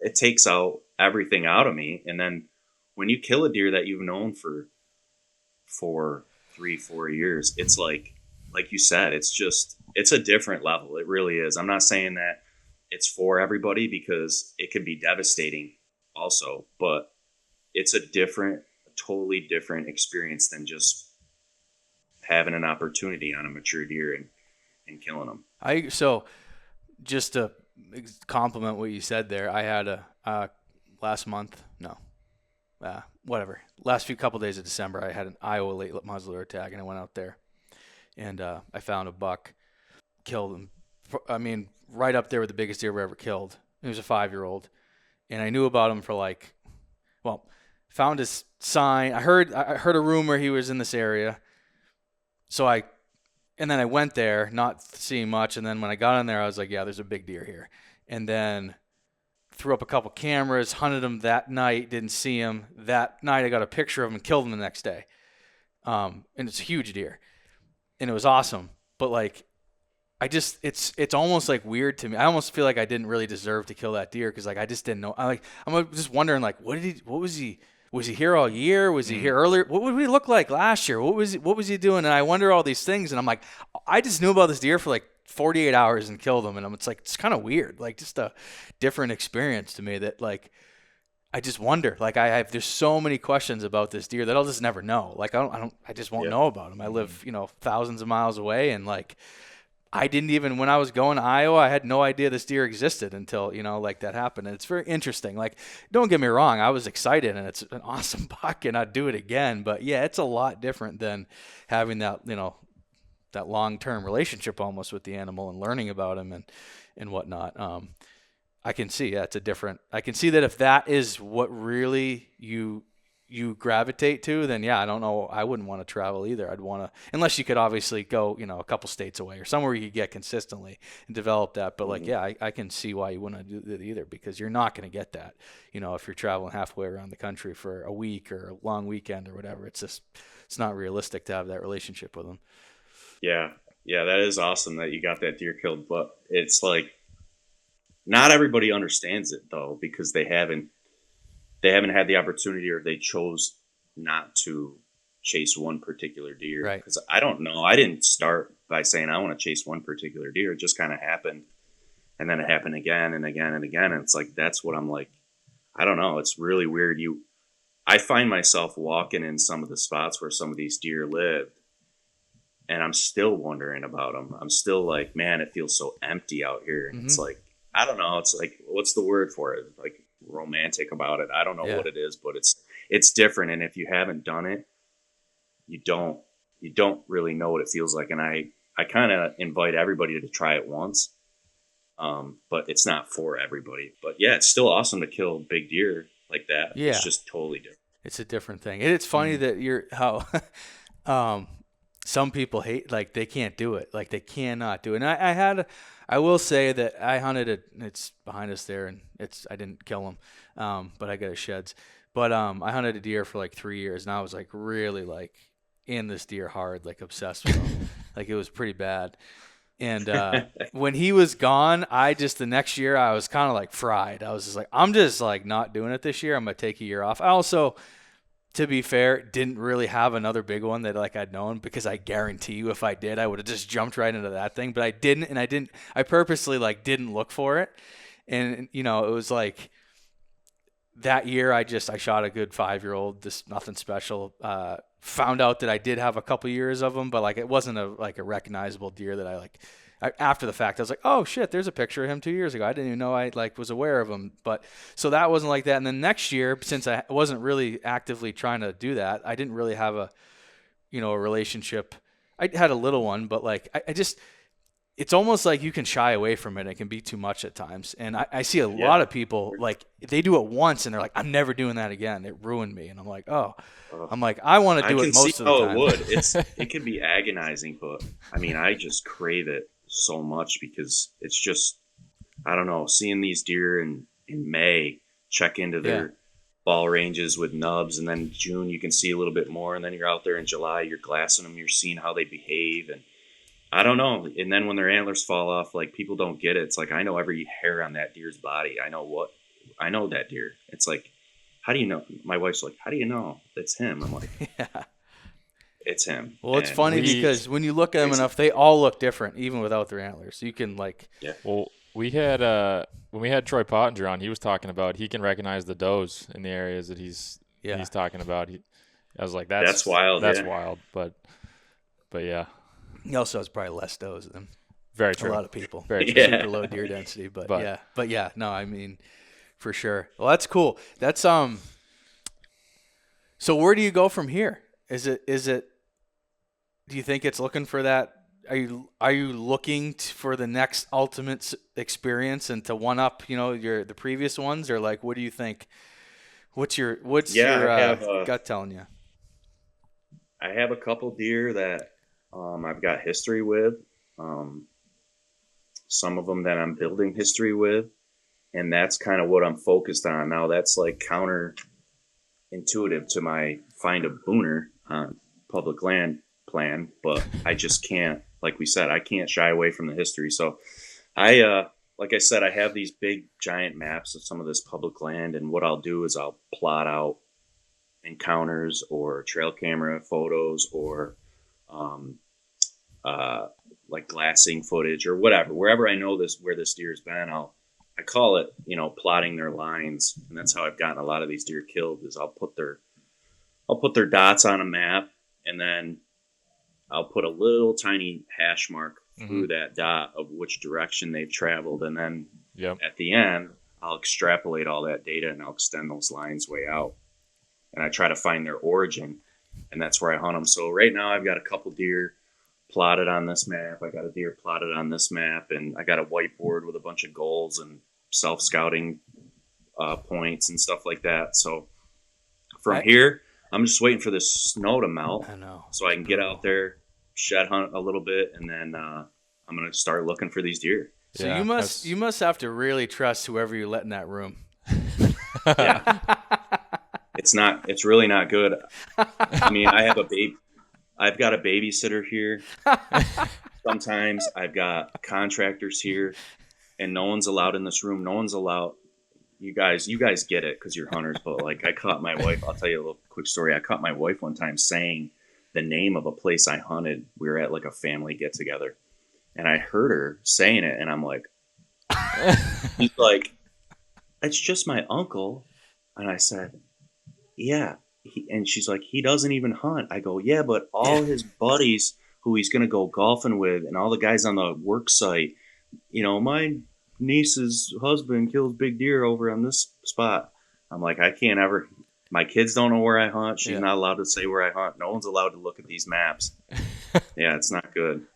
A: It takes out everything out of me. And then when you kill a deer that you've known for 3, 4 years, it's like you said, it's a different level. It really is. I'm not saying that it's for everybody, because it can be devastating also, but it's a totally different experience than just having an opportunity on a mature deer and killing them.
B: So just to compliment what you said there, I had last few couple days of December, I had an Iowa late muzzleloader tag, and I went out there and I found a buck, killed him. I mean, right up there with the biggest deer we ever killed. He was a 5-year-old, and I knew about him for found his sign. I heard a rumor he was in this area. So then I went there, not seeing much. And then when I got in there, I was like, yeah, there's a big deer here. And then threw up a couple cameras, hunted him that night, didn't see him. That night I got a picture of him and killed him the next day. And it's a huge deer. And it was awesome. but like, it's almost like weird to me. I almost feel like I didn't really deserve to kill that deer because like I just didn't know. I'm just wondering like what was he here all year? Was he here earlier? What would he look like last year? What was he doing? And I wonder all these things. And I'm like, I just knew about this deer for like 48 hours and killed him. And it's like, it's kind of weird, like just a different experience to me that like, I just wonder, like there's so many questions about this deer that I'll just never know. Like I just won't know about him. I live, thousands of miles away, and like, I didn't even, when I was going to Iowa, I had no idea this deer existed until, like that happened. And it's very interesting. Like, don't get me wrong, I was excited and it's an awesome buck and I'd do it again. But yeah, it's a lot different than having that, that long-term relationship almost with the animal and learning about him and whatnot. I can see, I can see that if that is what really you gravitate to, then yeah, I don't know, I wouldn't want to travel either. I'd want to, unless you could obviously go, a couple states away or somewhere you could get consistently and develop that. But like, yeah, I can see why you wouldn't do that either, because you're not going to get that, if you're traveling halfway around the country for a week or a long weekend or whatever. It's not realistic to have that relationship with them.
A: Yeah. Yeah. That is awesome that you got that deer killed, but it's like, not everybody understands it though, because they haven't had the opportunity, or they chose not to chase one particular deer.
B: Right.
A: Because I don't know. I didn't start by saying I want to chase one particular deer. It just kind of happened. And then it happened again and again and again. And it's like, that's what I'm like, I don't know. It's really weird. I find myself walking in some of the spots where some of these deer lived, and I'm still wondering about them. I'm still like, man, it feels so empty out here. And it's like, I don't know. It's like, what's the word for it? Like, romantic about it. I don't know what it is, but it's different. And if you haven't done it, you don't really know what it feels like. And I kind of invite everybody to try it once. But it's not for everybody. But yeah, it's still awesome to kill big deer like that.
B: Yeah.
A: It's just totally different.
B: It's a different thing. And it's funny that some people hate, like they can't do it. Like they cannot do it. And I will say that I hunted it's behind us there, and I didn't kill him. But I got his sheds. But I hunted a deer for like 3 years, and I was like really like in this deer hard, like obsessed with him. Like it was pretty bad. And when he was gone, the next year I was kind of like fried. I was just like, I'm just like not doing it this year. I'm going to take a year off. I also, to be fair, didn't really have another big one that like I'd known, because I guarantee you if I did, I would have just jumped right into that thing. But I didn't, and I purposely like didn't look for it. And, it was like that year I shot a good 5-year-old, just nothing special. Found out that I did have a couple years of them, but like it wasn't a recognizable deer that after the fact, I was like, oh shit, there's a picture of him 2 years ago. I didn't even know I was aware of him. But so that wasn't like that. And then next year, since I wasn't really actively trying to do that, I didn't really have a relationship. I had a little one, but like, it's almost like you can shy away from it. It can be too much at times. And I see a lot of people, like they do it once and they're like, I'm never doing that again. It ruined me. And I'm like, I want to do it most of the time.
A: I can see how it would. It can be agonizing, but I mean, I just crave it so much, because it's just, I don't know, seeing these deer in May check into their ball ranges with nubs, and then June you can see a little bit more, and then you're out there in July, you're glassing them, you're seeing how they behave, and I don't know. And then when their antlers fall off, like people don't get it. It's like, I know every hair on that deer's body. I know that deer. It's like, how do you know? My wife's like, how do you know it's him? I'm like, it's him.
B: Well, it's funny because when you look at them enough, they all look different, even without their antlers. You can like,
D: Well, we had when we had Troy Pottinger on, he was talking about he can recognize the does in the areas that he's talking about. I was like, that's wild. That's wild. But yeah.
B: He also has probably less does than
D: very true.
B: A lot of people.
D: Very true.
B: Super low deer density, but yeah, no, I mean, for sure. Well, that's cool. That's so where do you go from here? Is it do you think it's looking for that? Are you looking for the next ultimate experience and to one up, the previous ones, or like, what do you think? What's your gut telling you?
A: I have a couple deer that I've got history with, some of them that I'm building history with, and that's kind of what I'm focused on now. That's like counterintuitive to my find a booner on public land plan, but I just can't like we said, I can't shy away from the history. So like I said, I have these big giant maps of some of this public land, and what I'll do is I'll plot out encounters or trail camera photos or like glassing footage or whatever, wherever I know where this deer's been. I call it, plotting their lines, and that's how I've gotten a lot of these deer killed. Is I'll put their dots on a map, and then I'll put a little tiny hash mark through that dot of which direction they've traveled. And then at the end, I'll extrapolate all that data and I'll extend those lines way out. And I try to find their origin, and that's where I hunt them. So right now I've got a couple deer plotted on this map. I got a deer plotted on this map, and I got a whiteboard with a bunch of goals and self-scouting points and stuff like that. So from here, I'm just waiting for this snow to melt.
B: I know.
A: So I can get out there, shed hunt a little bit, and then I'm gonna start looking for these deer.
B: So you must have to really trust whoever you let in that room.
A: Yeah. It's really not good. I mean, I've got a babysitter here. Sometimes I've got contractors here, and no one's allowed in this room. No one's allowed. You guys get it because you're hunters, but like I caught my wife. I'll tell you a little quick story. I caught my wife one time saying the name of a place I hunted. We were at like a family get together, and I heard her saying it, and I'm like, she's like, it's just my uncle. And I said, yeah. And she's like, he doesn't even hunt. I go, yeah, but all his buddies who he's going to go golfing with and all the guys on the work site, my niece's husband kills big deer over on this spot. I'm like, I can't ever. My kids don't know where I hunt. She's not allowed to say where I hunt. No one's allowed to look at these maps. Yeah, it's not good.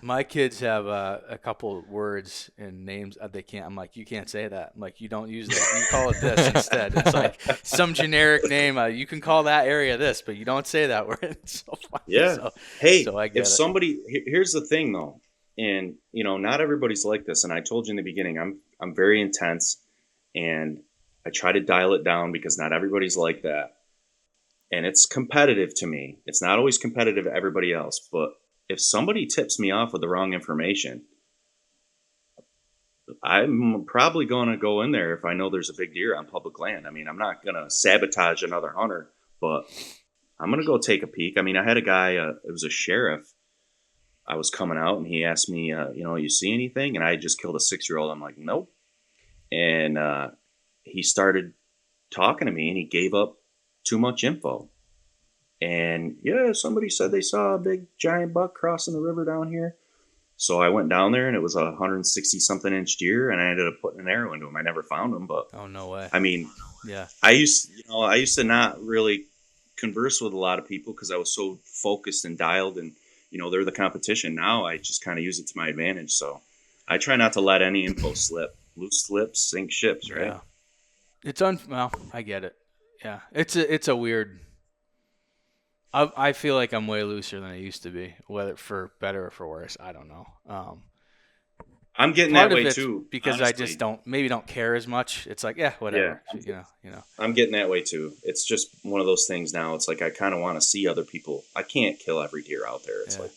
B: My kids have a couple of words and names they can't. I'm like, you can't say that. I'm like, you don't use that. You call it this instead. It's like some generic name. You can call that area this, but you don't say that word. It's so funny.
A: Yeah.
B: So,
A: hey,
B: so I get
A: if somebody here's the thing though, and not everybody's like this. And I told you in the beginning, I'm very intense, and I try to dial it down because not everybody's like that, and it's competitive to me. It's not always competitive to everybody else, but if somebody tips me off with the wrong information, I'm probably going to go in there if I know there's a big deer on public land. I mean, I'm not going to sabotage another hunter, but I'm going to go take a peek. I mean, I had a guy, it was a sheriff. I was coming out and he asked me, you see anything? And I had just killed a 6-year-old. I'm like, nope. And he started talking to me and he gave up too much info. And somebody said they saw a big giant buck crossing the river down here. So I went down there and it was a 160 something inch deer, and I ended up putting an arrow into him. I never found him, but
B: oh, no way.
A: I mean,
B: yeah,
A: I used to not really converse with a lot of people because I was so focused and dialed, and they're the competition. Now I just kind of use it to my advantage. So I try not to let any info slip. Loose lips sink ships, right?
B: Yeah. Well, I get it. Yeah, it's a weird. I feel like I'm way looser than I used to be, whether for better or for worse. I don't know.
A: I'm getting that way too
B: because honestly. I just don't care as much. It's like whatever.
A: Yeah. I'm getting that way too. It's just one of those things now. It's like I kind of want to see other people. I can't kill every deer out there. It's like,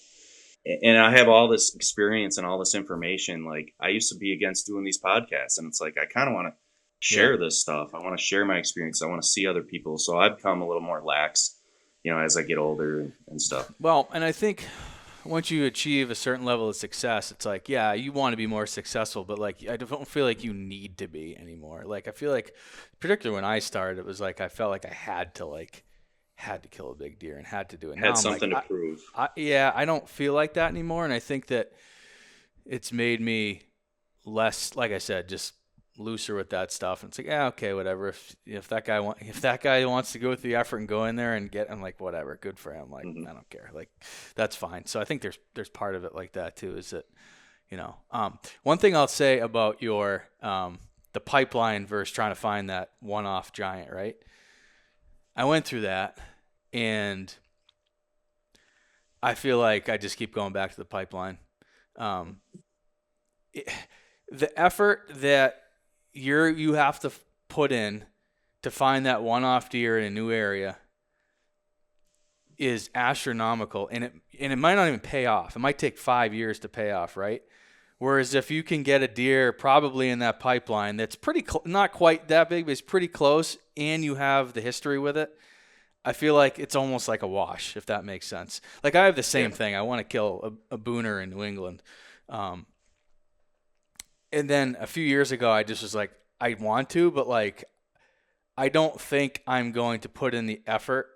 A: and I have all this experience and all this information. Like I used to be against doing these podcasts, and it's like I kind of want to share this stuff. I want to share my experience. I want to see other people. So I've become a little more lax. As I get older and stuff.
B: Well, and I think once you achieve a certain level of success, it's like, you want to be more successful, but like, I don't feel like you need to be anymore. Like, I feel like, particularly when I started, it was like, I felt like I had to kill a big deer and had to do it.
A: Had something to prove.
B: I don't feel like that anymore. And I think that it's made me less, like I said, just looser with that stuff. And it's like, okay, whatever. If that guy wants to go through the effort and go in there and get, I'm like, whatever, good for him. Like, I don't care. Like, that's fine. So I think there's part of it like that too, is that, one thing I'll say about your, the pipeline versus trying to find that one-off giant, right? I went through that and I feel like I just keep going back to the pipeline. The effort that you have to put in to find that one-off deer in a new area, is astronomical, and it might not even pay off. It might take 5 years to pay off, right? Whereas if you can get a deer probably in that pipeline that's pretty not quite that big, but it's pretty close, and you have the history with it, I feel like it's almost like a wash, if that makes sense. Like I have the same thing. I want to kill a booner in New England. And then a few years ago, I just was like, I want to, but like, I don't think I'm going to put in the effort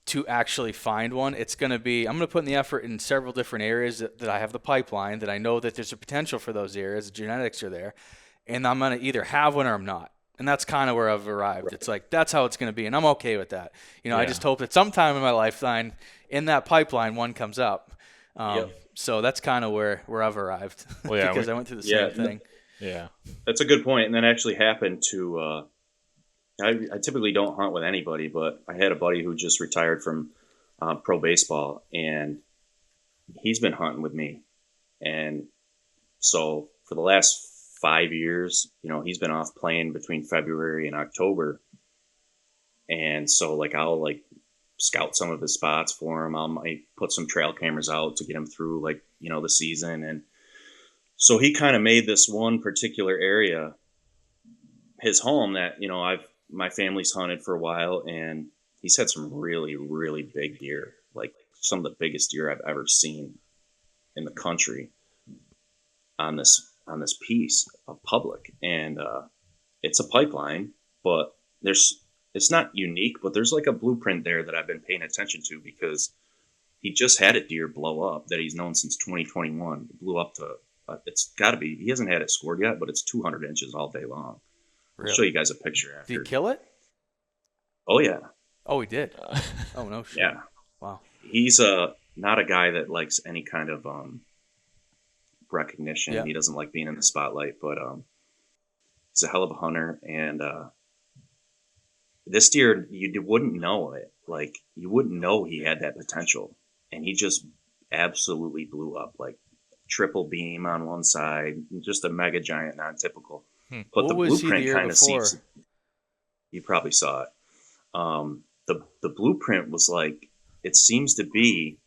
B: to actually find one. It's going to be, I'm going to put in the effort in several different areas that I have the pipeline, that I know that there's a potential for those areas. The genetics are there, and I'm going to either have one or I'm not. And that's kind of where I've arrived. Right. It's like, that's how it's going to be. And I'm okay with that. You know, I just hope that sometime in my lifetime in that pipeline, one comes up. So that's kind of where I've arrived because I went through the same thing.
A: Yeah. That's a good point. And that actually happened to, I typically don't hunt with anybody, but I had a buddy who just retired from pro baseball, and he's been hunting with me. And so for the last 5 years, you know, he's been off playing between February and October. And so like, I'll like scout some of his spots for him. I might put some trail cameras out to get him through like, you know, the season. And so he kind of made this one particular area his home that, you know, my family's hunted for a while, and he's had some really, really big deer, like some of the biggest deer I've ever seen in the country on this piece of public. And it's a pipeline, but it's not unique, but there's like a blueprint there that I've been paying attention to, because he just had a deer blow up that he's known since 2021. It blew up to it's got to be, he hasn't had it scored yet, but it's 200 inches all day long. Really? I'll show you guys a picture after.
B: Did he kill it?
A: Oh yeah.
B: Oh, he did. Oh no shit.
A: Yeah.
B: Wow.
A: He's not a guy that likes any kind of recognition. Yeah. He doesn't like being in the spotlight, but he's a hell of a hunter. And this deer, you wouldn't know it. Like, you wouldn't know he had that potential, and he just absolutely blew up. Like triple beam on one side, just a mega giant, non-typical. But what the blueprint kind of seems. You probably saw it. The blueprint was like, it seems to be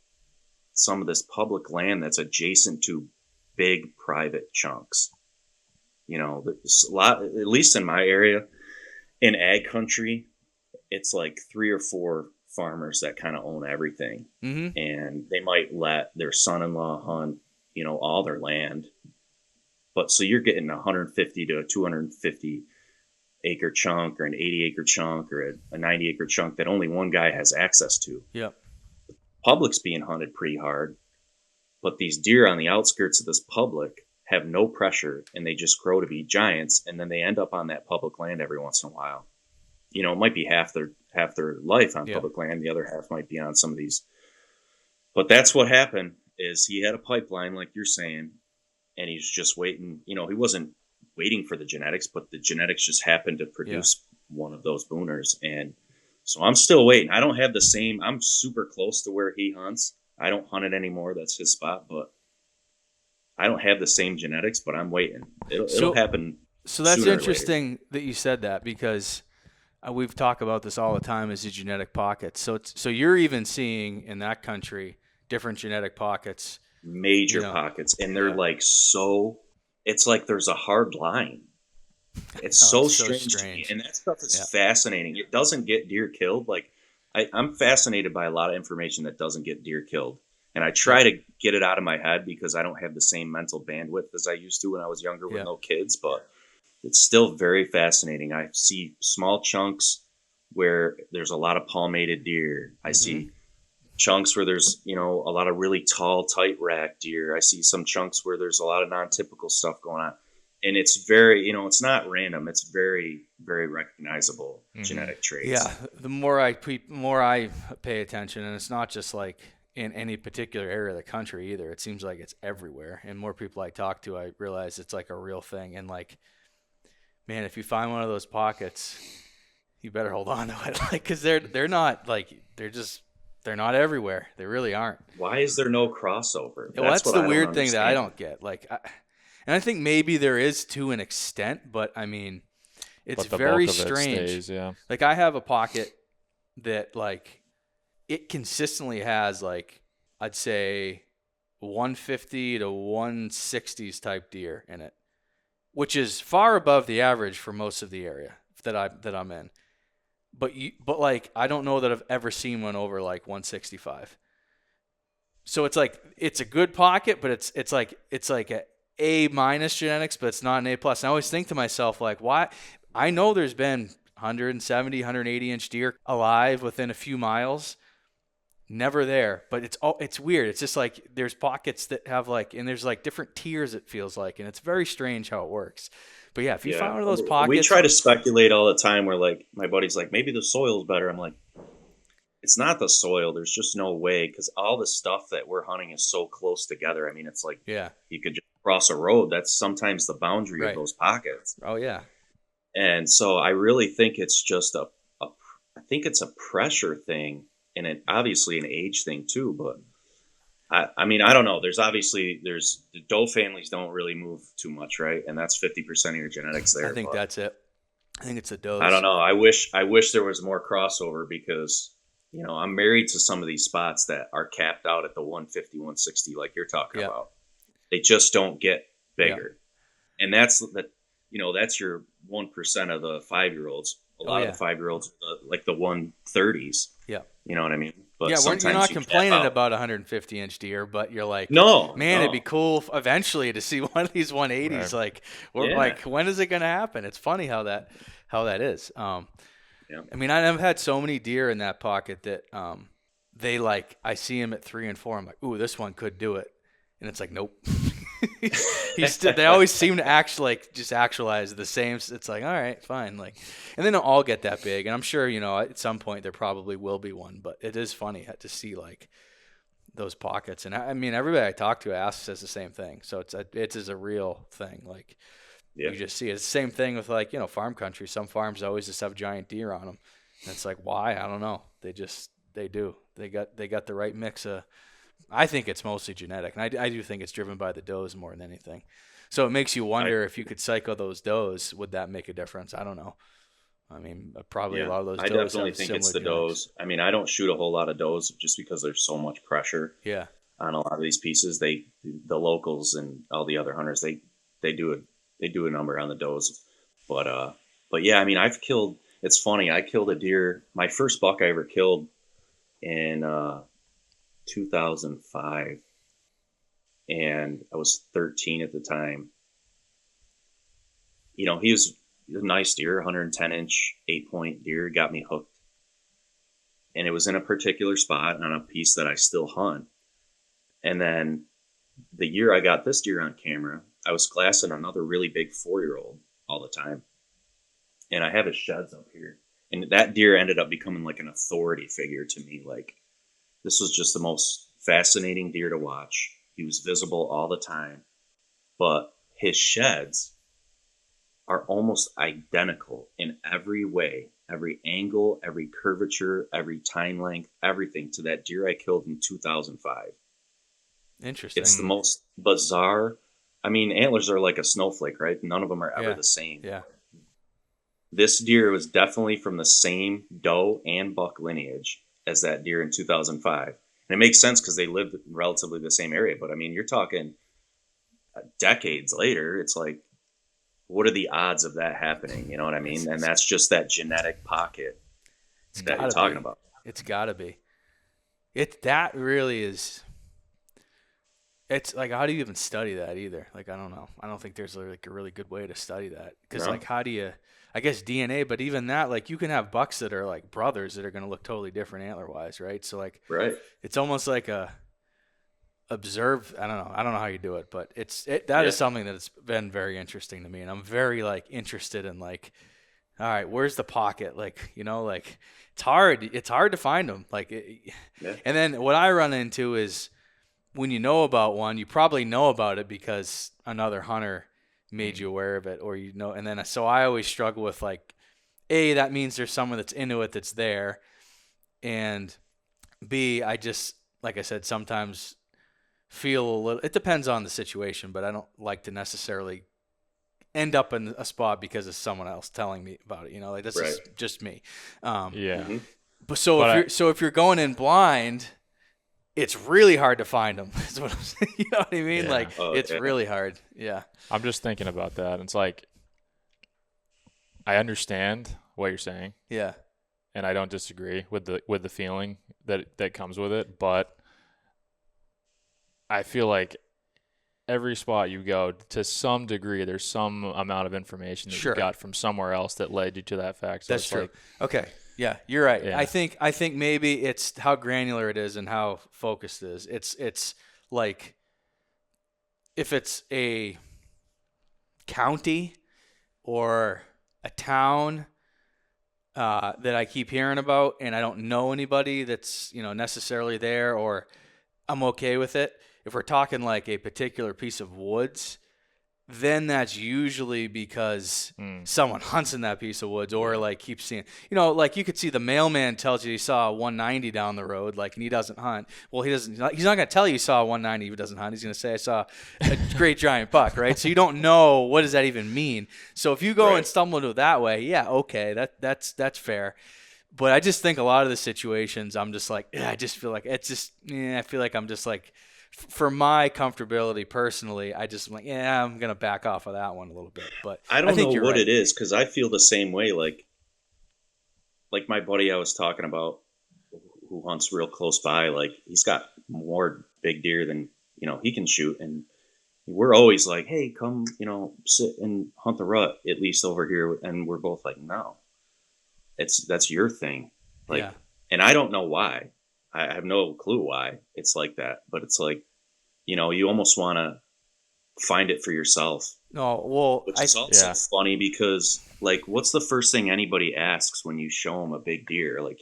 A: some of this public land that's adjacent to big private chunks. You know, there's a lot, at least in my area, in ag country, it's like 3 or 4 farmers that kind of own everything. Mm-hmm. And they might let their son-in-law hunt, you know, all their land. But so you're getting 150 to a 250 acre chunk, or an 80 acre chunk, or a 90 acre chunk that only one guy has access to.
B: Yep.
A: The public's being hunted pretty hard, but these deer on the outskirts of this public have no pressure, and they just grow to be giants, and then they end up on that public land every once in a while. You know, it might be half their life on public land, the other half might be on some of these. But that's what happened, is he had a pipeline, like you're saying, and he's just waiting. You know, he wasn't waiting for the genetics, but the genetics just happened to produce one of those booners. And so I'm still waiting. I don't have the same, I'm super close to where he hunts. I don't hunt it anymore. That's his spot, but I don't have the same genetics, but I'm waiting. It'll happen.
B: So that's interesting that you said that, because we've talked about this all the time, is the genetic pockets. So you're even seeing in that country different genetic pockets.
A: Major pockets. And they're like, so it's like there's a hard line. It's so strange to me. And that stuff is fascinating. It doesn't get deer killed. Like I'm fascinated by a lot of information that doesn't get deer killed. And I try to get it out of my head, because I don't have the same mental bandwidth as I used to when I was younger with no kids, but it's still very fascinating. I see small chunks where there's a lot of palmated deer. I see chunks where there's, you know, a lot of really tall, tight rack deer. I see some chunks where there's a lot of non-typical stuff going on. And it's very, you know, it's not random. It's very, very recognizable genetic traits.
B: Yeah. The more I pay attention, and it's not just like in any particular area of the country either. It seems like it's everywhere. And more people I talk to, I realize it's like a real thing. And like, man, if you find one of those pockets, you better hold on to it. Like, cause they're not like, they're not everywhere. They really aren't.
A: Why is there no crossover?
B: That's the weird thing that I don't get. Like, and I think maybe there is to an extent, but I mean, it's very strange.
D: Stays,
B: Like I have a pocket that like it consistently has like, I'd say 150 to 160s type deer in it, which is far above the average for most of the area that I'm in. But like, I don't know that I've ever seen one over like 165. So it's like, it's a good pocket, but it's like a minus genetics, but it's not an A plus. And I always think to myself, like, why? I know there's been 170, 180 inch deer alive within a few miles. Never there, but it's weird. It's just like there's pockets that have like, and there's like different tiers, it feels like, and it's very strange how it works. But yeah, if you find one of those pockets,
A: we try to speculate all the time. Where like my buddy's like, maybe the soil's better. I'm like, it's not the soil. There's just no way, because all the stuff that we're hunting is so close together. I mean, it's like, you could just cross a road. That's sometimes the boundary of those pockets.
B: Oh yeah.
A: And so I really think it's just I think it's a pressure thing. And it obviously an age thing too, but I mean, I don't know. There's the doe families don't really move too much, right? And that's 50% of your genetics there.
B: I think that's it. I think it's the does.
A: I don't know. I wish there was more crossover, because, you know, I'm married to some of these spots that are capped out at the 150, 160, like you're talking about. They just don't get bigger. And that's that's your 1% of the 5-year-olds. A lot of the 5-year-olds, like the 130s.
B: Yeah.
A: You know what I mean? But
B: you're not complaining about 150 inch deer, but you're like, it'd be cool eventually to see one of these 180s. Right. Like, when is it going to happen? It's funny how that is. I mean, I've had so many deer in that pocket that they like, I see him at 3 and 4. I'm like, ooh, this one could do it. And it's like, nope. They always seem to actualize the same. It's like, all right, fine. Like, and they don't all get that big. And I'm sure, you know, at some point there probably will be one, but it is funny to see like those pockets. And I mean, everybody I talk to says the same thing. So it is a real thing. Like, you just see it. It's the same thing with like, you know, farm country. Some farms always just have giant deer on them. And it's like, why? I don't know. They do. They got the right mix of. I think it's mostly genetic, and I do think it's driven by the does more than anything. So it makes you wonder if you could cycle those does, would that make a difference? I don't know. I mean, probably a lot of those does.
A: I definitely think it's the does. I mean, I don't shoot a whole lot of does just because there's so much pressure. On a lot of these pieces. The locals and all the other hunters, they do a number on the does. But yeah, I mean, it's funny. I killed a deer. My first buck I ever killed in 2005, and I was 13 at the time. You know, he was a nice deer, 110 inch 8-point deer, got me hooked, and it was in a particular spot on a piece that I still hunt. And then the year I got this deer on camera, I was glassing another really big 4-year-old all the time, and I have his sheds up here, and that deer ended up becoming like an authority figure to me. Like, this was just the most fascinating deer to watch. He was visible all the time, but his sheds are almost identical in every way, every angle, every curvature, every time length, everything to that deer I killed in 2005.
B: Interesting.
A: It's the most bizarre. I mean, antlers are like a snowflake, right? None of them are ever the same.
B: Yeah.
A: This deer was definitely from the same doe and buck lineage as that deer in 2005. And it makes sense because they lived in relatively the same area. But I mean, you're talking decades later. It's like, what are the odds of that happening? You know what I mean? And that's just that genetic pocket that you're talking about.
B: It's gotta be. That really is. It's like, how do you even study that either? Like, I don't know. I don't think there's like a really good way to study that. Because like, how do you, I guess DNA, but even that, like, you can have bucks that are like brothers that are going to look totally different antler-wise, right? So like, it's almost like a observe. I don't know how you do it, but that is something that's been very interesting to me. And I'm very like interested in like, all right, where's the pocket? Like, you know, like it's hard to find them. Like, and then what I run into is, when you know about one, you probably know about it because another hunter made you aware of it, or you know. And then so I always struggle with like, A, that means there's someone that's into it that's there, and B, I just, like I said, sometimes feel a little. It depends on the situation, but I don't like to necessarily end up in a spot because of someone else telling me about it. You know, like this is just me. But if you're going in blind, it's really hard to find them. Is what I'm saying. You know what I mean?
D: Yeah.
B: Like it's really hard. Yeah.
D: I'm just thinking about that. It's like I understand what you're saying.
B: Yeah.
D: And I don't disagree with the feeling that comes with it, but I feel like every spot you go, to some degree, there's some amount of information that you got from somewhere else that led you to that fact. So
B: that's true. Okay. Yeah, you're right.
D: Yeah.
B: I think maybe it's how granular it is and how focused it is. It's like if it's a county or a town that I keep hearing about and I don't know anybody that's, necessarily there, or I'm okay with it. If we're talking like a particular piece of woods, then that's usually because someone hunts in that piece of woods, or like keeps seeing, like you could see the mailman tells you he saw a 190 down the road, like, and he doesn't hunt. Well, he's not going to tell you he saw a 190 if he doesn't hunt. He's going to say, I saw a great giant buck, right? So you don't know, what does that even mean? So if you go and stumble into it that way, yeah, okay, that's fair. But I just think a lot of the situations, I'm just like, I just feel like it's just, I feel like I'm just like, for my comfortability personally, I just like, I'm going to back off of that one a little bit. But
A: I don't
B: think
A: know what
B: right.
A: it is, because I feel the same way. Like my buddy I was talking about who hunts real close by, like he's got more big deer than, he can shoot. And we're always like, hey, come, sit and hunt the rut, at least over here. And we're both like, no, that's your thing. Like, and I don't know why. I have no clue why it's like that, but it's like, you almost want to find it for yourself.
B: No, well,
A: which is also funny because, like, what's the first thing anybody asks when you show them a big deer? Like,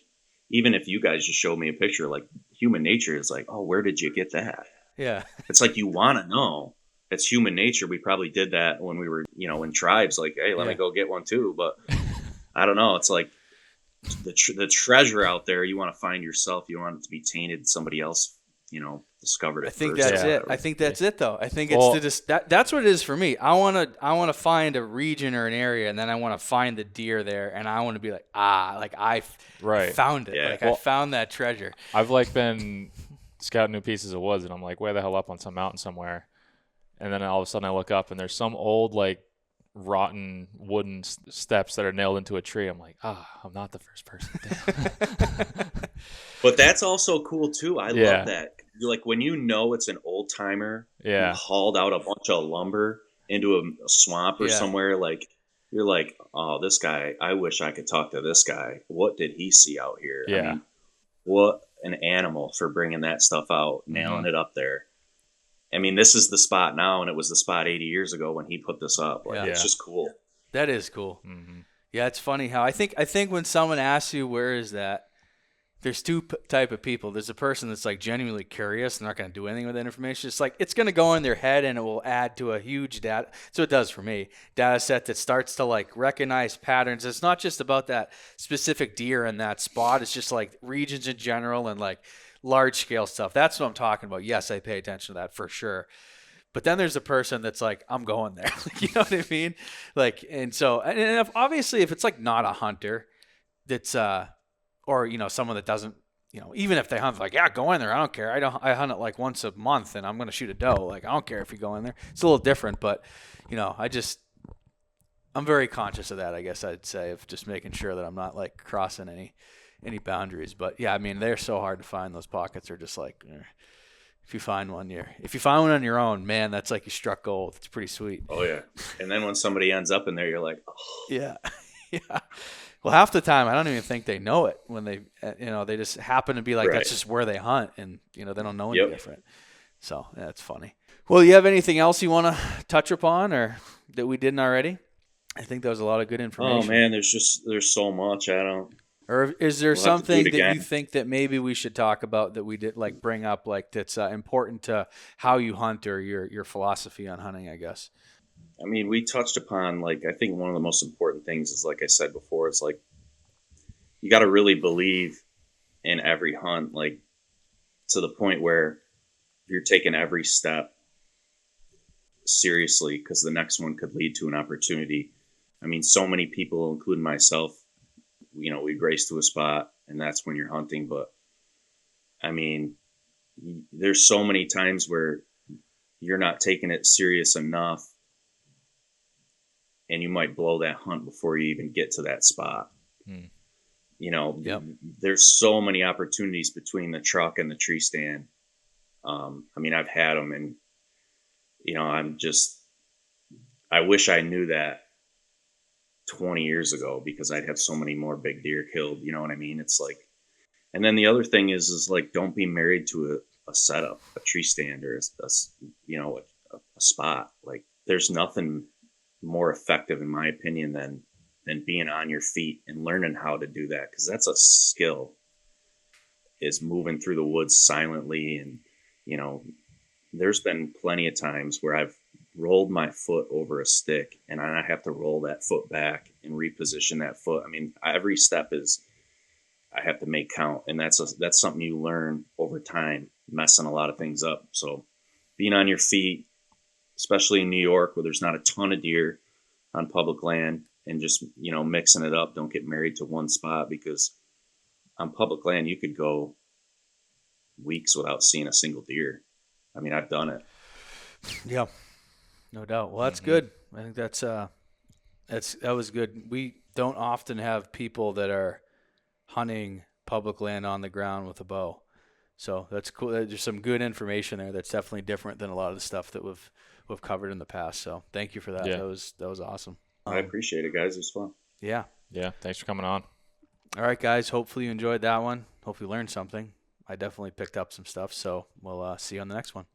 A: even if you guys just showed me a picture, like, human nature is like, oh, where did you get that?
B: Yeah.
A: It's like you want to know. It's human nature. We probably did that when we were, in tribes. Like, hey, let me go get one too. But I don't know. It's like the treasure out there. You want to find yourself. You want it to be tainted. Somebody else, discovered it.
B: I think
A: first.
B: that's it. I think that's it, though. I think it's that's what it is for me. I want to find a region or an area, and then I want to find the deer there, and I want to be like, I found it.
A: Yeah.
B: I found that treasure.
D: I've like been scouting new pieces of woods, and I'm like, way the hell up on some mountain somewhere, and then all of a sudden I look up, and there's some old like rotten wooden steps that are nailed into a tree. I'm like, I'm not the first person.
A: But that's also cool too. I love that. Like when it's an old timer who hauled out a bunch of lumber into a swamp or somewhere, like you're like, oh, this guy, I wish I could talk to this guy. What did he see out here?
D: Yeah.
A: I mean, what an animal for bringing that stuff out, nailing it up there. I mean, this is the spot now, and it was the spot 80 years ago when he put this up. Like, it's just cool.
B: That is cool. Mm-hmm. Yeah, it's funny how I think when someone asks you where is that, there's two type of people. There's a person that's like genuinely curious and not going to do anything with that information. It's like it's going to go in their head and it will add to a huge data. So it does for me. Data set that starts to like recognize patterns. It's not just about that specific deer in that spot. It's just like regions in general and like large scale stuff. That's what I'm talking about. Yes, I pay attention to that for sure. But then there's a person that's like, I'm going there. You know what I mean? Like, and so, and obviously if it's like not a hunter that's, or, someone that doesn't, even if they hunt, like, go in there. I don't care. I hunt it like once a month and I'm going to shoot a doe. Like, I don't care if you go in there. It's a little different, but, I'm very conscious of that, I guess I'd say, of just making sure that I'm not like crossing any boundaries. But yeah, I mean, they're so hard to find. Those pockets are just like, if you find one on your own, man, that's like you struck gold. It's pretty sweet.
A: Oh yeah. And then when somebody ends up in there, you're like, oh.
B: Yeah. Yeah. Well, half the time, I don't even think they know it when they, they just happen to be like, that's just where they hunt. And, they don't know any different. So that's funny. Well, you have anything else you want to touch upon or that we didn't already? I think that was a lot of good information.
A: Oh man, there's so much.
B: Or is there something that you think that maybe we should talk about that we did like bring up, like that's important to how you hunt or your philosophy on hunting, I guess?
A: I mean, we touched upon, like, I think one of the most important things is, like I said before, it's like you got to really believe in every hunt, like to the point where you're taking every step seriously because the next one could lead to an opportunity. I mean, so many people, including myself, we'd race to a spot and that's when you're hunting. But I mean, there's so many times where you're not taking it serious enough, and you might blow that hunt before you even get to that spot. You know, there's so many opportunities between the truck and the tree stand. I mean, I've had them, and, you know, I wish I knew that 20 years ago, because I'd have so many more big deer killed. You know what I mean? It's like, and then the other thing is like, don't be married to a setup, a tree stand, or a spot. Like, there's nothing more effective, in my opinion, than being on your feet and learning how to do that. 'Cause that's a skill, is moving through the woods silently. And, you know, there's been plenty of times where I've rolled my foot over a stick, and I have to roll that foot back and reposition that foot. I mean, every step I have to make count, and that's something you learn over time, messing a lot of things up. So being on your feet, especially in New York, where there's not a ton of deer on public land, and just, you know, mixing it up. Don't get married to one spot, because on public land, you could go weeks without seeing a single deer. I mean, I've done it.
B: Yeah, no doubt. Well, that's good. I think that was good. We don't often have people that are hunting public land on the ground with a bow. So that's cool. There's some good information there. That's definitely different than a lot of the stuff that we've covered in the past. So thank you for that.
D: Yeah.
B: That was awesome.
A: I appreciate it, guys. It was fun.
B: Yeah.
D: Yeah. Thanks for coming on.
B: All right, guys. Hopefully you enjoyed that one. Hopefully you learned something. I definitely picked up some stuff. So we'll see you on the next one.